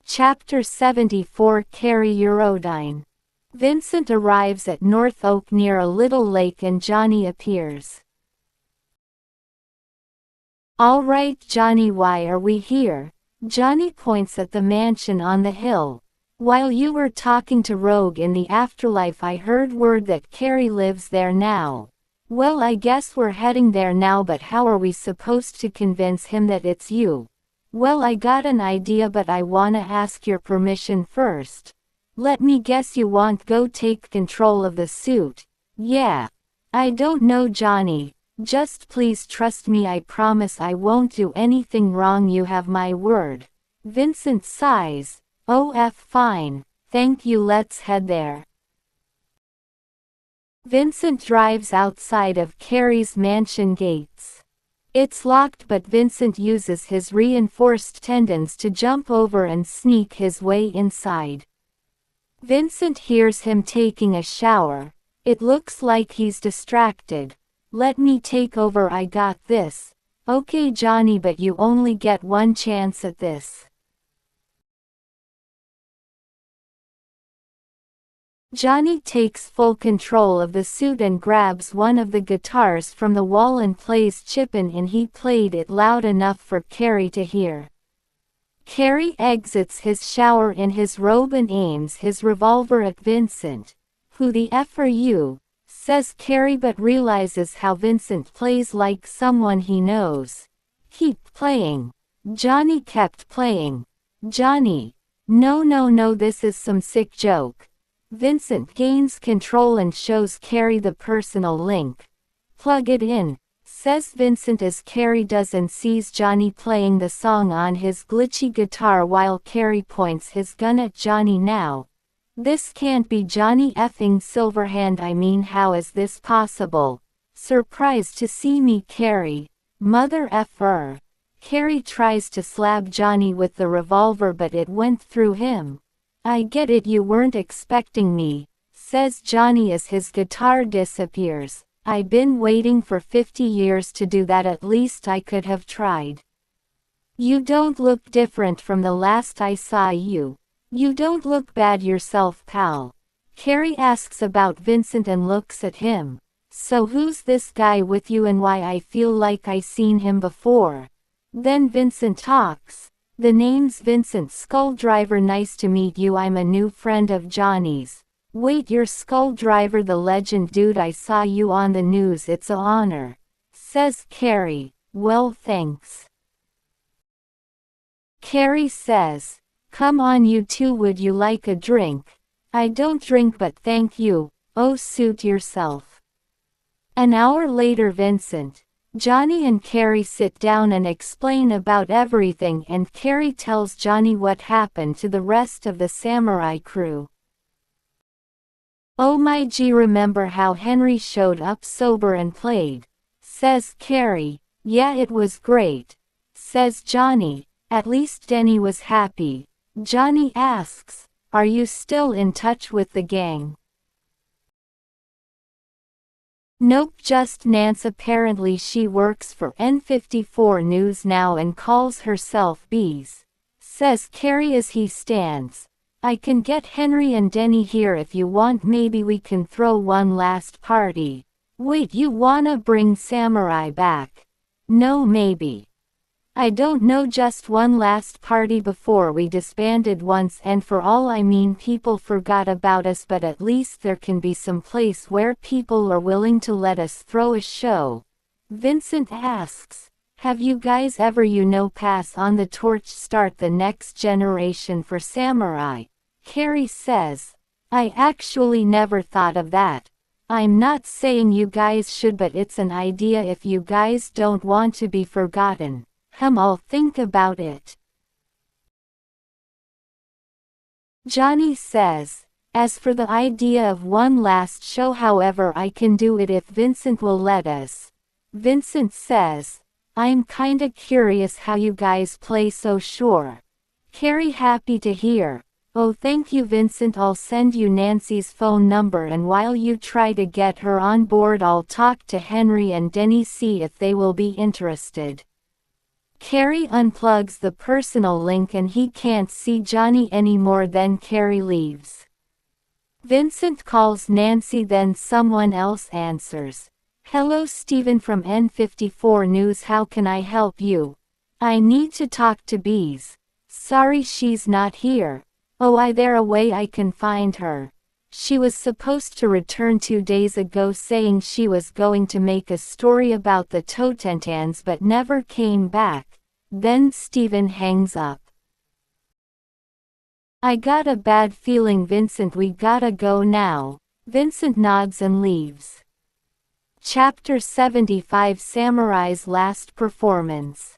Chapter 74 Carrie Eurodyne. Vincent arrives at North Oak near a little lake and Johnny appears. All right, Johnny, why are we here? Johnny points at the mansion on the hill. While you were talking to Rogue in the afterlife, I heard word that Carrie lives there now. Well, I guess we're heading there now, but how are we supposed to convince him that it's you? Well, I got an idea, but I wanna ask your permission first. Let me guess, you want go take control of the suit? Yeah. I don't know, Johnny. Just please trust me, I promise I won't do anything wrong, you have my word. Vincent sighs. Oh, fine. Thank you, let's head there. Vincent drives outside of Carrie's mansion gates. It's locked, but Vincent uses his reinforced tendons to jump over and sneak his way inside. Vincent hears him taking a shower. It looks like he's distracted. Let me take over, I got this. Okay, Johnny, but you only get one chance at this. Johnny takes full control of the suit and grabs one of the guitars from the wall and plays Chippin' In. He played it loud enough for Carrie to hear. Carrie exits his shower in his robe and aims his revolver at Vincent. Who the F are you? Says Carrie, but realizes how Vincent plays like someone he knows. Keep playing. Johnny kept playing. Johnny. No, this is some sick joke. Vincent gains control and shows Carrie the personal link. Plug it in, says Vincent as Carrie does, and sees Johnny playing the song on his glitchy guitar while Carrie points his gun at Johnny. Now. This can't be Johnny effing Silverhand, I mean, how is this possible? Surprised to see me, Carrie. Mother effer. Carrie tries to slap Johnny with the revolver, but it went through him. I get it, you weren't expecting me, says Johnny as his guitar disappears. I've been waiting for 50 years to do that, at least I could have tried. You don't look different from the last I saw you. You don't look bad yourself, pal. Carrie asks about Vincent and looks at him. So who's this guy with you and why I feel like I seen him before? Then Vincent talks. The name's Vincent Skulldriver, nice to meet you, I'm a new friend of Johnny's. Wait, you're Skulldriver, the legend dude, I saw you on the news, it's an honor. Says Carrie. Well, thanks. Carrie says, come on, you two, would you like a drink? I don't drink, but thank you. Oh, suit yourself. An hour later, Vincent, Johnny and Carrie sit down and explain about everything, and Carrie tells Johnny what happened to the rest of the samurai crew. Oh my gee, remember how Henry showed up sober and played? Says Carrie. Yeah, it was great. Says Johnny. At least Denny was happy. Johnny asks, are you still in touch with the gang? Nope, just Nance. Apparently she works for N54 News now and calls herself Bees. Says Carrie as he stands. I can get Henry and Denny here if you want, maybe we can throw one last party. Wait, you wanna bring Samurai back? No, maybe. I don't know, just one last party before we disbanded once and for all. I mean, people forgot about us, but at least there can be some place where people are willing to let us throw a show. Vincent asks, have you guys ever, pass on the torch, start the next generation for Samurai? Carrie says, I actually never thought of that. I'm not saying you guys should, but it's an idea if you guys don't want to be forgotten. I'll think about it. Johnny says, as for the idea of one last show, however, I can do it if Vincent will let us. Vincent says, I'm kinda curious how you guys play so sure. Carrie happy to hear. Oh thank you Vincent, I'll send you Nancy's phone number and while you try to get her on board I'll talk to Henry and Denny see if they will be interested. Carrie unplugs the personal link and he can't see Johnny anymore, then Carrie leaves. Vincent calls Nancy, then someone else answers. Hello Stephen from N54 News, how can I help you? I need to talk to Bees. Sorry she's not here. Oh is there a way I can find her? She was supposed to return 2 days ago saying she was going to make a story about the Totentans but never came back. Then Stephen hangs up. I got a bad feeling Vincent, we gotta go now. Vincent nods and leaves. Chapter 75 Samurai's Last Performance.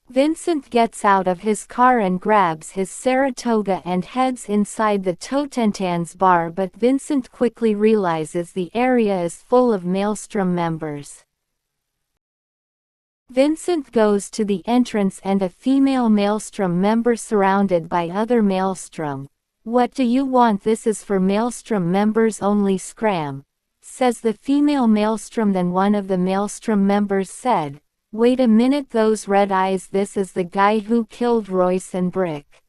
Vincent gets out of his car and grabs his Saratoga and heads inside the Totentans bar, but Vincent quickly realizes the area is full of Maelstrom members. Vincent goes to the entrance and a female Maelstrom member surrounded by other Maelstrom. What do you want? This is for Maelstrom members only, scram, says the female Maelstrom. Then one of the Maelstrom members said, wait a minute, those red eyes, this is the guy who killed Royce and Brick.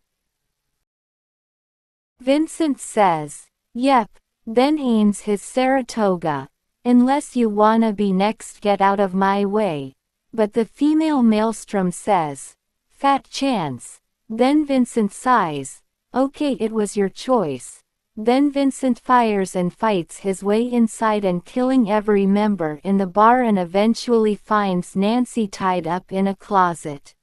Vincent says, yep, then aims his Saratoga. Unless you wanna be next, get out of my way. But the female Maelstrom says, fat chance. Then Vincent sighs, okay, it was your choice. Then Vincent fires and fights his way inside and killing every member in the bar and eventually finds Nancy tied up in a closet.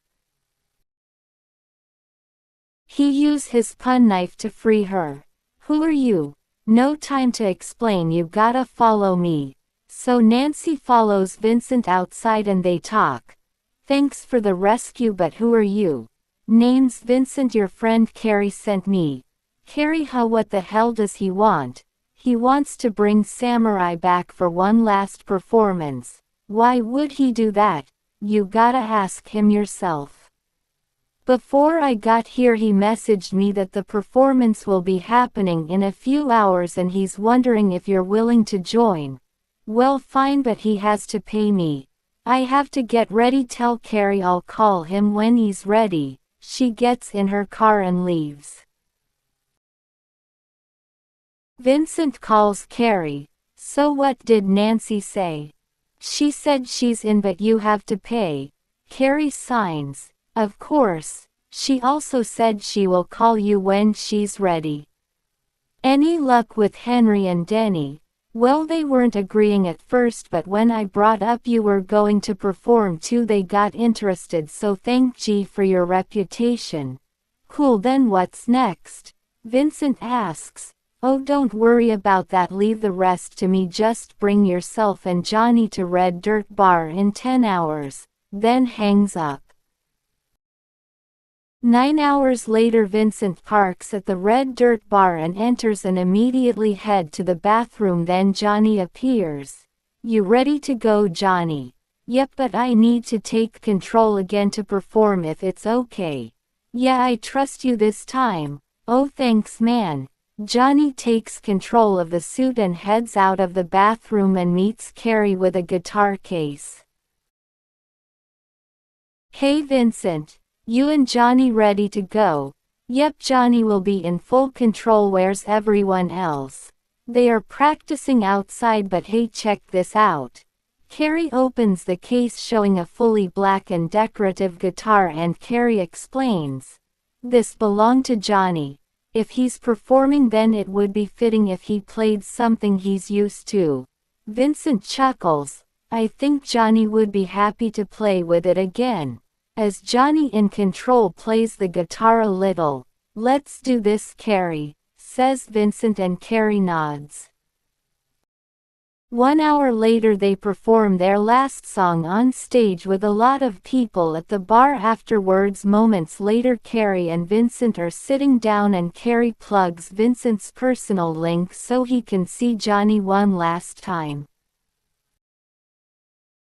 He uses his pun knife to free her. Who are you? No time to explain, you gotta follow me. So Nancy follows Vincent outside and they talk. Thanks for the rescue, but who are you? Name's Vincent, your friend Carrie sent me. Carrie, how, what the hell does he want? He wants to bring Samurai back for one last performance. Why would he do that? You gotta ask him yourself. Before I got here he messaged me that the performance will be happening in a few hours and he's wondering if you're willing to join. Well fine, but he has to pay me. I have to get ready, tell Carrie I'll call him when he's ready. She gets in her car and leaves. Vincent calls Carrie. So what did Nancy say? She said she's in but you have to pay. Carrie signs. Of course. She also said she will call you when she's ready. Any luck with Henry and Denny? Well, they weren't agreeing at first, but when I brought up you were going to perform too they got interested, so thank G for your reputation. Cool, then what's next? Vincent asks. Oh don't worry about that, leave the rest to me, just bring yourself and Johnny to Red Dirt Bar in 10 hours, then hangs up. 9 hours later Vincent parks at the Red Dirt Bar and enters and immediately head to the bathroom, then Johnny appears. You ready to go, Johnny? Yep, but I need to take control again to perform if it's okay. Yeah, I trust you this time. Oh thanks man. Johnny takes control of the suit and heads out of the bathroom and meets Carrie with a guitar case. Hey Vincent, you and Johnny ready to go? Yep, Johnny will be in full control, where's everyone else? They are practicing outside, but hey, check this out. Carrie opens the case showing a fully black and decorative guitar and Carrie explains. This belonged to Johnny. If he's performing then it would be fitting if he played something he's used to. Vincent chuckles. I think Johnny would be happy to play with it again. As Johnny in control plays the guitar a little. Let's do this, Carrie, says Vincent, and Carrie nods. 1 hour later they perform their last song on stage with a lot of people at the bar afterwards. Moments later Carrie and Vincent are sitting down and Carrie plugs Vincent's personal link so he can see Johnny one last time.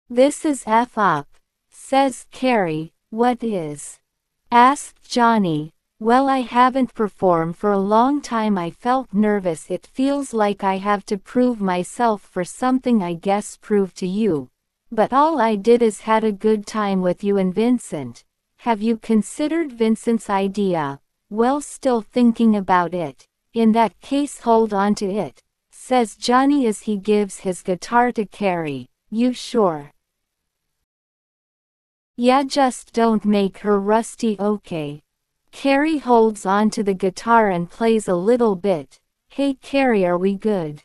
This is F up, says Carrie. What is? Asked Johnny. Well, I haven't performed for a long time. I felt nervous. It feels like I have to prove myself for something. I guess prove to you. But all I did is had a good time with you and Vincent. Have you considered Vincent's idea? Well, still thinking about it. In that case, hold on to it, says Johnny as he gives his guitar to Carrie. You sure? Yeah, just don't make her rusty, okay? Carrie holds on to the guitar and plays a little bit. Hey Carrie, are we good?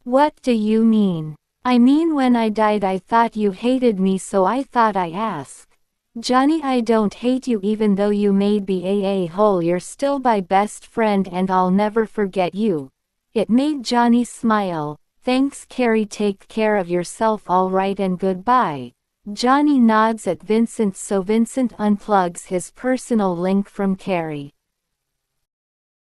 What do you mean? I mean, when I died I thought you hated me, so I thought I asked. Johnny, I don't hate you even though you made me a-hole. You're still my best friend and I'll never forget you. It made Johnny smile. Thanks Carrie, take care of yourself, alright, and goodbye. Johnny nods at Vincent, so Vincent unplugs his personal link from Carrie.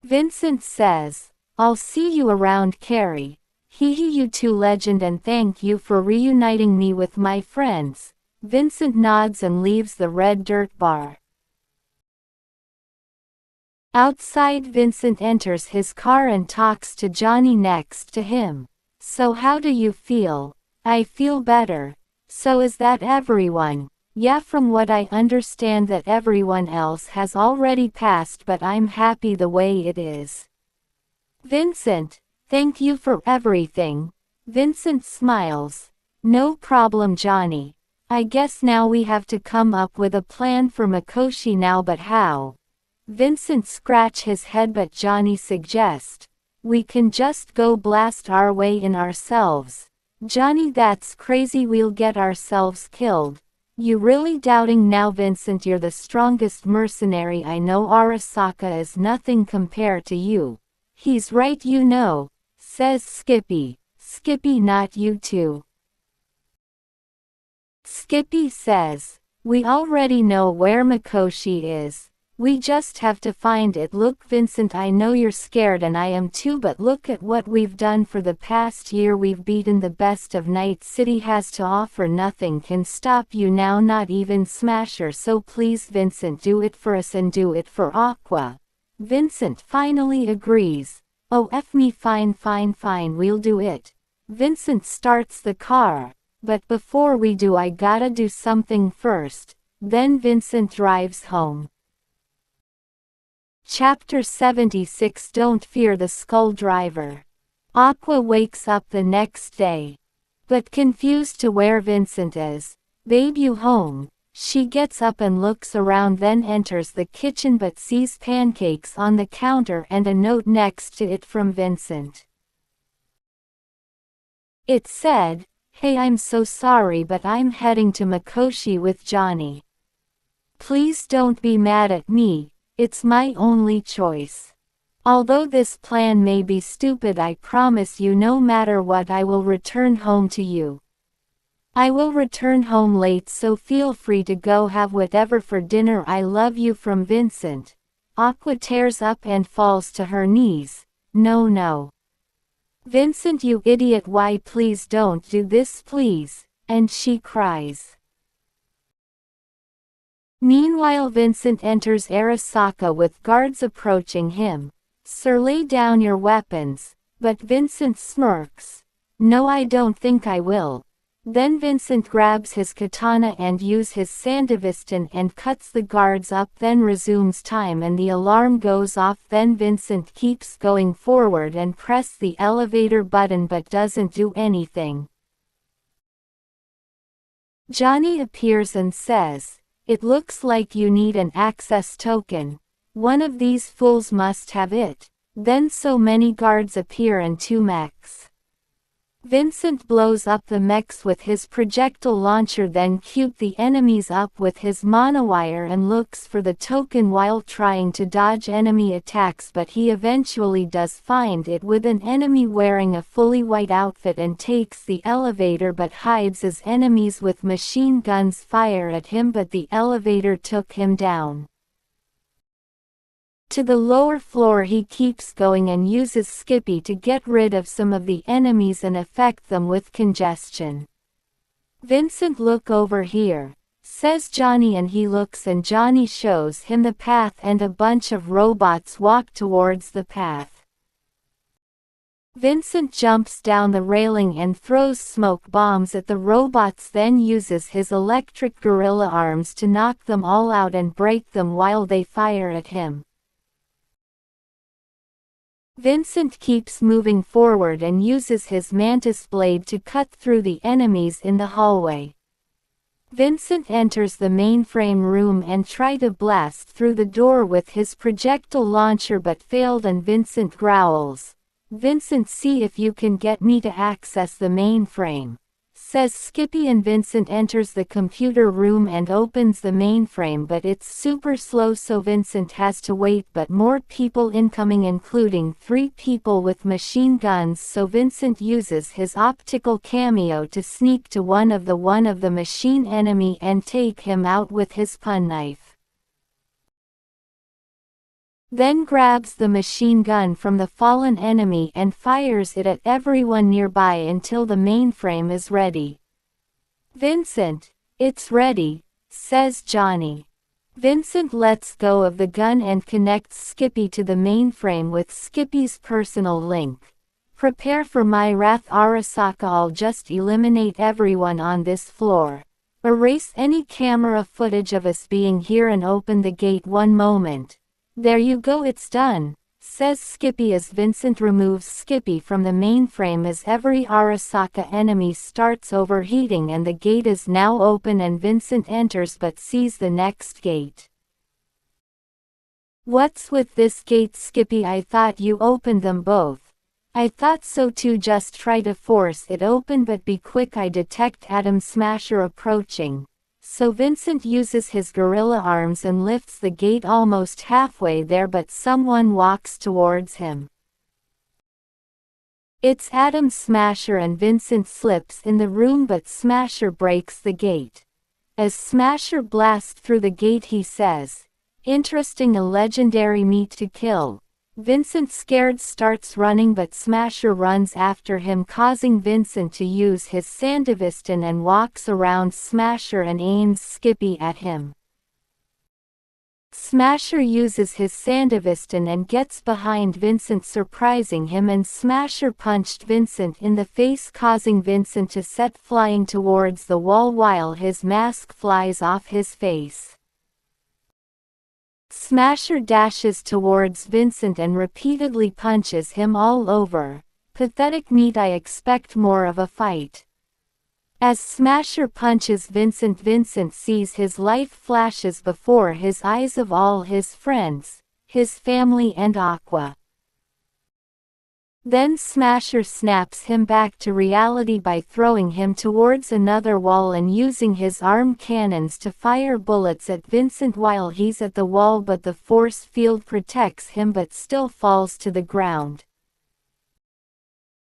Vincent says, I'll see you around, Carrie. Hee hee, you too, legend, and thank you for reuniting me with my friends. Vincent nods and leaves the red dirt bar. Outside, Vincent enters his car and talks to Johnny next to him. So how do you feel? I feel better. So is that everyone? Yeah, from what I understand that everyone else has already passed, but I'm happy the way it is. Vincent, thank you for everything. Vincent smiles. No problem, Johnny. I guess now we have to come up with a plan for Mikoshi now, but how? Vincent scratches his head, but Johnny suggests, we can just go blast our way in ourselves. Johnny, that's crazy, we'll get ourselves killed. You really doubting now, Vincent? You're the strongest mercenary I know. Arasaka is nothing compared to you. He's right, you know, says Skippy. Skippy, not you two. Skippy says, we already know where Mikoshi is. We just have to find it. Look, Vincent, I know you're scared and I am too, but look at what we've done for the past year. We've beaten the best of Night City has to offer. Nothing can stop you now, not even Smasher. So please, Vincent, do it for us and do it for Aqua. Vincent finally agrees. Oh, F me, fine, we'll do it. Vincent starts the car. But before we do, I gotta do something first. Then Vincent drives home. Chapter 76. Don't fear the Skull Driver. Aqua wakes up the next day, but confused to where Vincent is. Babe, you home? She gets up and looks around, then enters the kitchen but sees pancakes on the counter and a note next to it from Vincent. It said, hey, I'm so sorry, but I'm heading to Mikoshi with Johnny. Please don't be mad at me, it's my only choice. Although this plan may be stupid, I promise you no matter what I will return home to you. I will return home late, so feel free to go have whatever for dinner. I love you, from Vincent. Aqua tears up and falls to her knees. No. Vincent, you idiot, why? Please don't do this, please. And she cries. Meanwhile, Vincent enters Arasaka with guards approaching him. Sir, lay down your weapons. But Vincent smirks. No, I don't think I will. Then Vincent grabs his katana and uses his sandavistan and cuts the guards up, then resumes time and the alarm goes off. Then Vincent keeps going forward and press the elevator button but doesn't do anything. Johnny appears and says, it looks like you need an access token. One of these fools must have it. Then so many guards appear and 2 mechs. Vincent blows up the mechs with his projectile launcher, then cute the enemies up with his monowire and looks for the token while trying to dodge enemy attacks, but he eventually does find it with an enemy wearing a fully white outfit and takes the elevator but hides as enemies with machine guns fire at him, but the elevator took him down. To the lower floor he keeps going and uses Skippy to get rid of some of the enemies and affect them with congestion. Vincent, look over here. says Johnny, and he looks and Johnny shows him the path and a bunch of robots walk towards the path. Vincent jumps down the railing and throws smoke bombs at the robots, then uses his electric gorilla arms to knock them all out and break them while they fire at him. Vincent keeps moving forward and uses his mantis blade to cut through the enemies in the hallway. Vincent enters the mainframe room and tries to blast through the door with his projectile launcher but failed, and Vincent growls, "Vincent, see if you can get me to access the mainframe," says Skippy, and Vincent enters the computer room and opens the mainframe, but it's super slow, so Vincent has to wait, but more people incoming, including 3 people with machine guns, so Vincent uses his optical cameo to sneak to one of the machine enemy and take him out with his pun knife. Then grabs the machine gun from the fallen enemy and fires it at everyone nearby until the mainframe is ready. "Vincent, it's ready," says Johnny. Vincent lets go of the gun and connects Skippy to the mainframe with Skippy's personal link. "Prepare for my wrath, Arasaka. I'll just eliminate everyone on this floor. Erase any camera footage of us being here and open the gate one moment. There you go, it's done," says Skippy as Vincent removes Skippy from the mainframe as every Arasaka enemy starts overheating, and the gate is now open and Vincent enters but sees the next gate. "What's with this gate, Skippy? I thought you opened them both." "I thought so too, just try to force it open, but be quick, I detect Atom Smasher approaching." So Vincent uses his gorilla arms and lifts the gate almost halfway there, but someone walks towards him. It's Atom Smasher, and Vincent slips in the room, but Smasher breaks the gate. As Smasher blasts through the gate, he says, "Interesting, a legendary meat to kill." Vincent, scared, starts running, but Smasher runs after him, causing Vincent to use his Sandevistan and walks around Smasher and aims Skippy at him. Smasher uses his Sandevistan and gets behind Vincent, surprising him, and Smasher punched Vincent in the face, causing Vincent to set flying towards the wall while his mask flies off his face. Smasher dashes towards Vincent and repeatedly punches him all over. "Pathetic meat, I expect more of a fight." As Smasher punches Vincent, Vincent sees his life flashes before his eyes of all his friends, his family and Aqua. Then Smasher snaps him back to reality by throwing him towards another wall and using his arm cannons to fire bullets at Vincent while he's at the wall, but the force field protects him but still falls to the ground.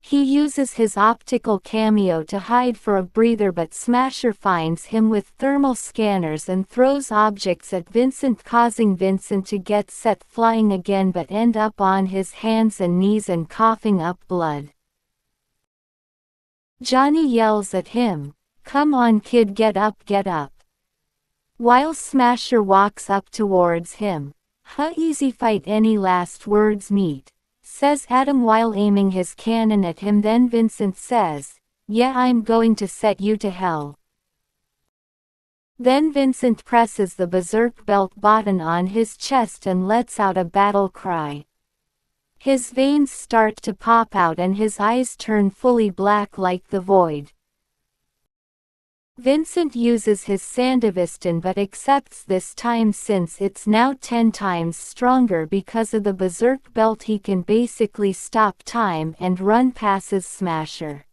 He uses his optical cameo to hide for a breather, but Smasher finds him with thermal scanners and throws objects at Vincent, causing Vincent to get set flying again but end up on his hands and knees and coughing up blood. Johnny yells at him, "Come on kid, get up, get up," while Smasher walks up towards him. "Huh, easy fight, any last words, meat?" says Adam while aiming his cannon at him. Then Vincent says, "Yeah, I'm going to set you to hell." Then Vincent presses the berserk belt button on his chest and lets out a battle cry. His veins start to pop out and his eyes turn fully black like the void. Vincent uses his Sandevistan but accepts this time since it's now 10 times stronger because of the berserk belt. He can basically stop time and run past Smasher.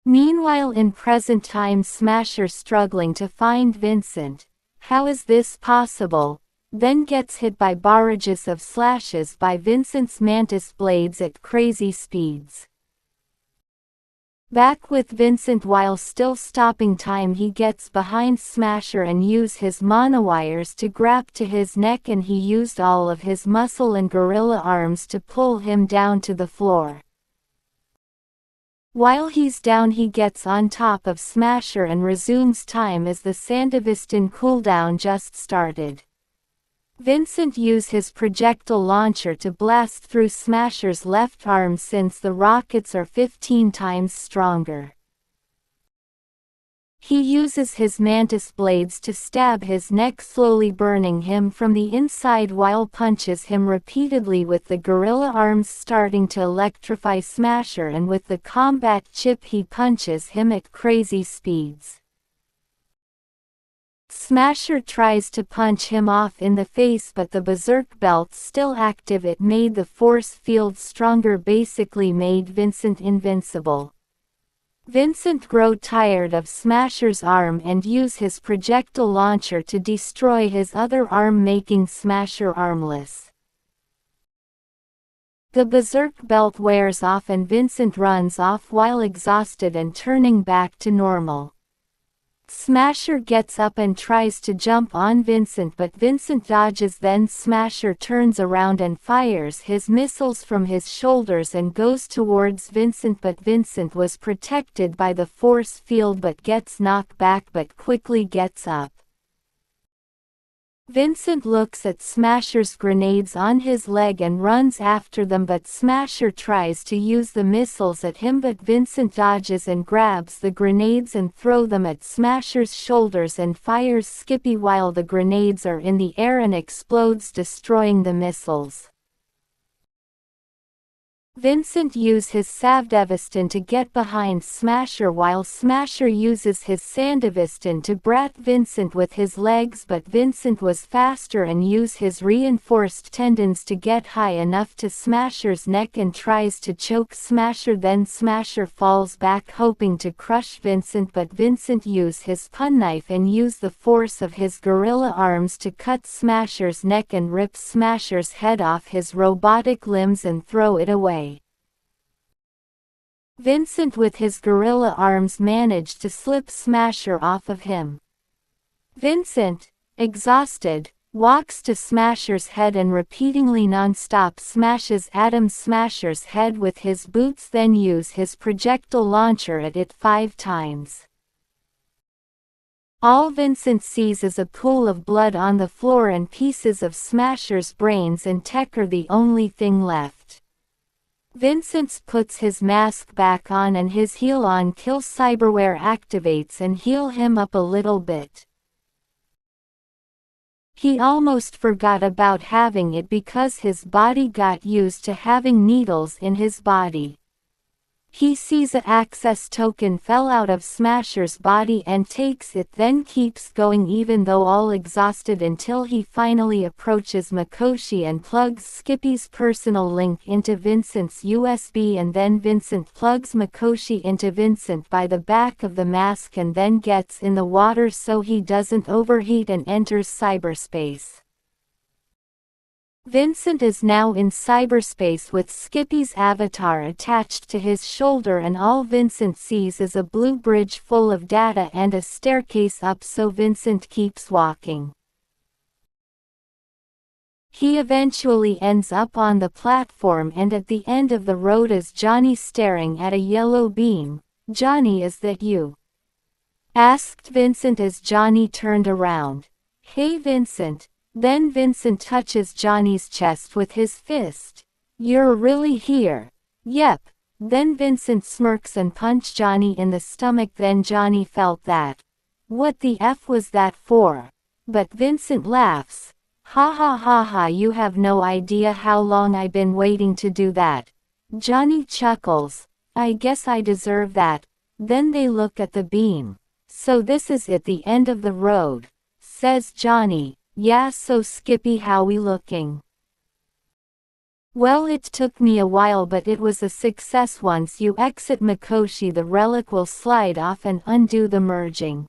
Meanwhile, in present time, Smasher struggling to find Vincent. How is this possible? Then gets hit by barrages of slashes by Vincent's mantis blades at crazy speeds. Back with Vincent, while still stopping time, he gets behind Smasher and use his monowires to grab to his neck, and he used all of his muscle and gorilla arms to pull him down to the floor. While he's down he gets on top of Smasher and resumes time as the Sandevistan cooldown just started. Vincent uses his projectile launcher to blast through Smasher's left arm since the rockets are 15 times stronger. He uses his mantis blades to stab his neck, slowly burning him from the inside, while punches him repeatedly with the gorilla arms, starting to electrify Smasher, and with the combat chip he punches him at crazy speeds. Smasher tries to punch him off in the face, but the berserk belt's still active. It made the force field stronger, basically made Vincent invincible. Vincent grows tired of Smasher's arm and uses his projectile launcher to destroy his other arm, making Smasher armless. The berserk belt wears off and Vincent runs off while exhausted and turning back to normal. Smasher gets up and tries to jump on Vincent, but Vincent dodges. Then Smasher turns around and fires his missiles from his shoulders and goes towards Vincent, but Vincent was protected by the force field but gets knocked back, but quickly gets up. Vincent looks at Smasher's grenades on his leg and runs after them, but Smasher tries to use the missiles at him, but Vincent dodges and grabs the grenades and throws them at Smasher's shoulders and fires Skippy while the grenades are in the air and explodes, destroying the missiles. Vincent uses his Savdevistan to get behind Smasher while Smasher uses his Sandevistan to brat Vincent with his legs, but Vincent was faster and used his reinforced tendons to get high enough to Smasher's neck and tries to choke Smasher. Then Smasher falls back hoping to crush Vincent, but Vincent uses his penknife and uses the force of his gorilla arms to cut Smasher's neck and rip Smasher's head off his robotic limbs and throw it away. Vincent with his gorilla arms managed to slip Smasher off of him. Vincent, exhausted, walks to Smasher's head and repeatedly non-stop smashes Smasher's head with his boots, then uses his projectile launcher at it 5 times. All Vincent sees is a pool of blood on the floor and pieces of Smasher's brains and tech are the only thing left. Vincent puts his mask back on and his heal on kill cyberware activates and heal him up a little bit. He almost forgot about having it because his body got used to having needles in his body. He sees an access token fell out of Smasher's body and takes it, then keeps going even though all exhausted until he finally approaches Mikoshi and plugs Skippy's personal link into Vincent's USB, and then Vincent plugs Mikoshi into Vincent by the back of the mask and then gets in the water so he doesn't overheat and enters cyberspace. Vincent is now in cyberspace with Skippy's avatar attached to his shoulder, and all Vincent sees is a blue bridge full of data and a staircase up, so Vincent keeps walking. He eventually ends up on the platform, and at the end of the road is Johnny staring at a yellow beam. "Johnny, is that you?" asked Vincent as Johnny turned around. "Hey Vincent." Then Vincent touches Johnny's chest with his fist. "You're really here?" "Yep." Then Vincent smirks and punches Johnny in the stomach. Then Johnny felt that. "What the F was that for?" But Vincent laughs. "Ha ha ha ha, you have no idea how long I've been waiting to do that." Johnny chuckles. "I guess I deserve that." Then they look at the beam. "So this is it, the end of the road," says Johnny. "Yeah, so Skippy, how we looking?" "Well, it took me a while, but it was a success. Once you exit Mikoshi, the relic will slide off and undo the merging."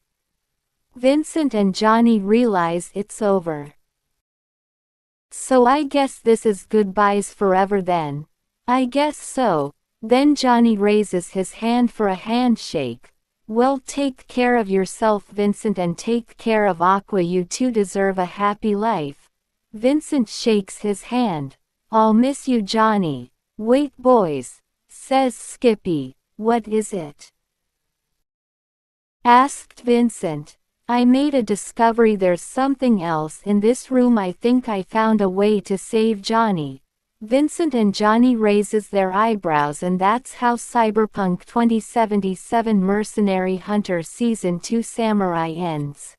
Vincent and Johnny realize it's over. "So I guess this is goodbyes forever then." "I guess so." Then Johnny raises his hand for a handshake. "Well, take care of yourself, Vincent, and take care of Aqua. You two deserve a happy life." Vincent shakes his hand. "I'll miss you, Johnny." "Wait, boys," says Skippy. What is it? Asked Vincent. I made a discovery. There's something else in this room. I think I found a way to save Johnny. Vincent and Johnny raises their eyebrows, and that's how Cyberpunk 2077 Mercenary Hunter Season 2 Samurai ends.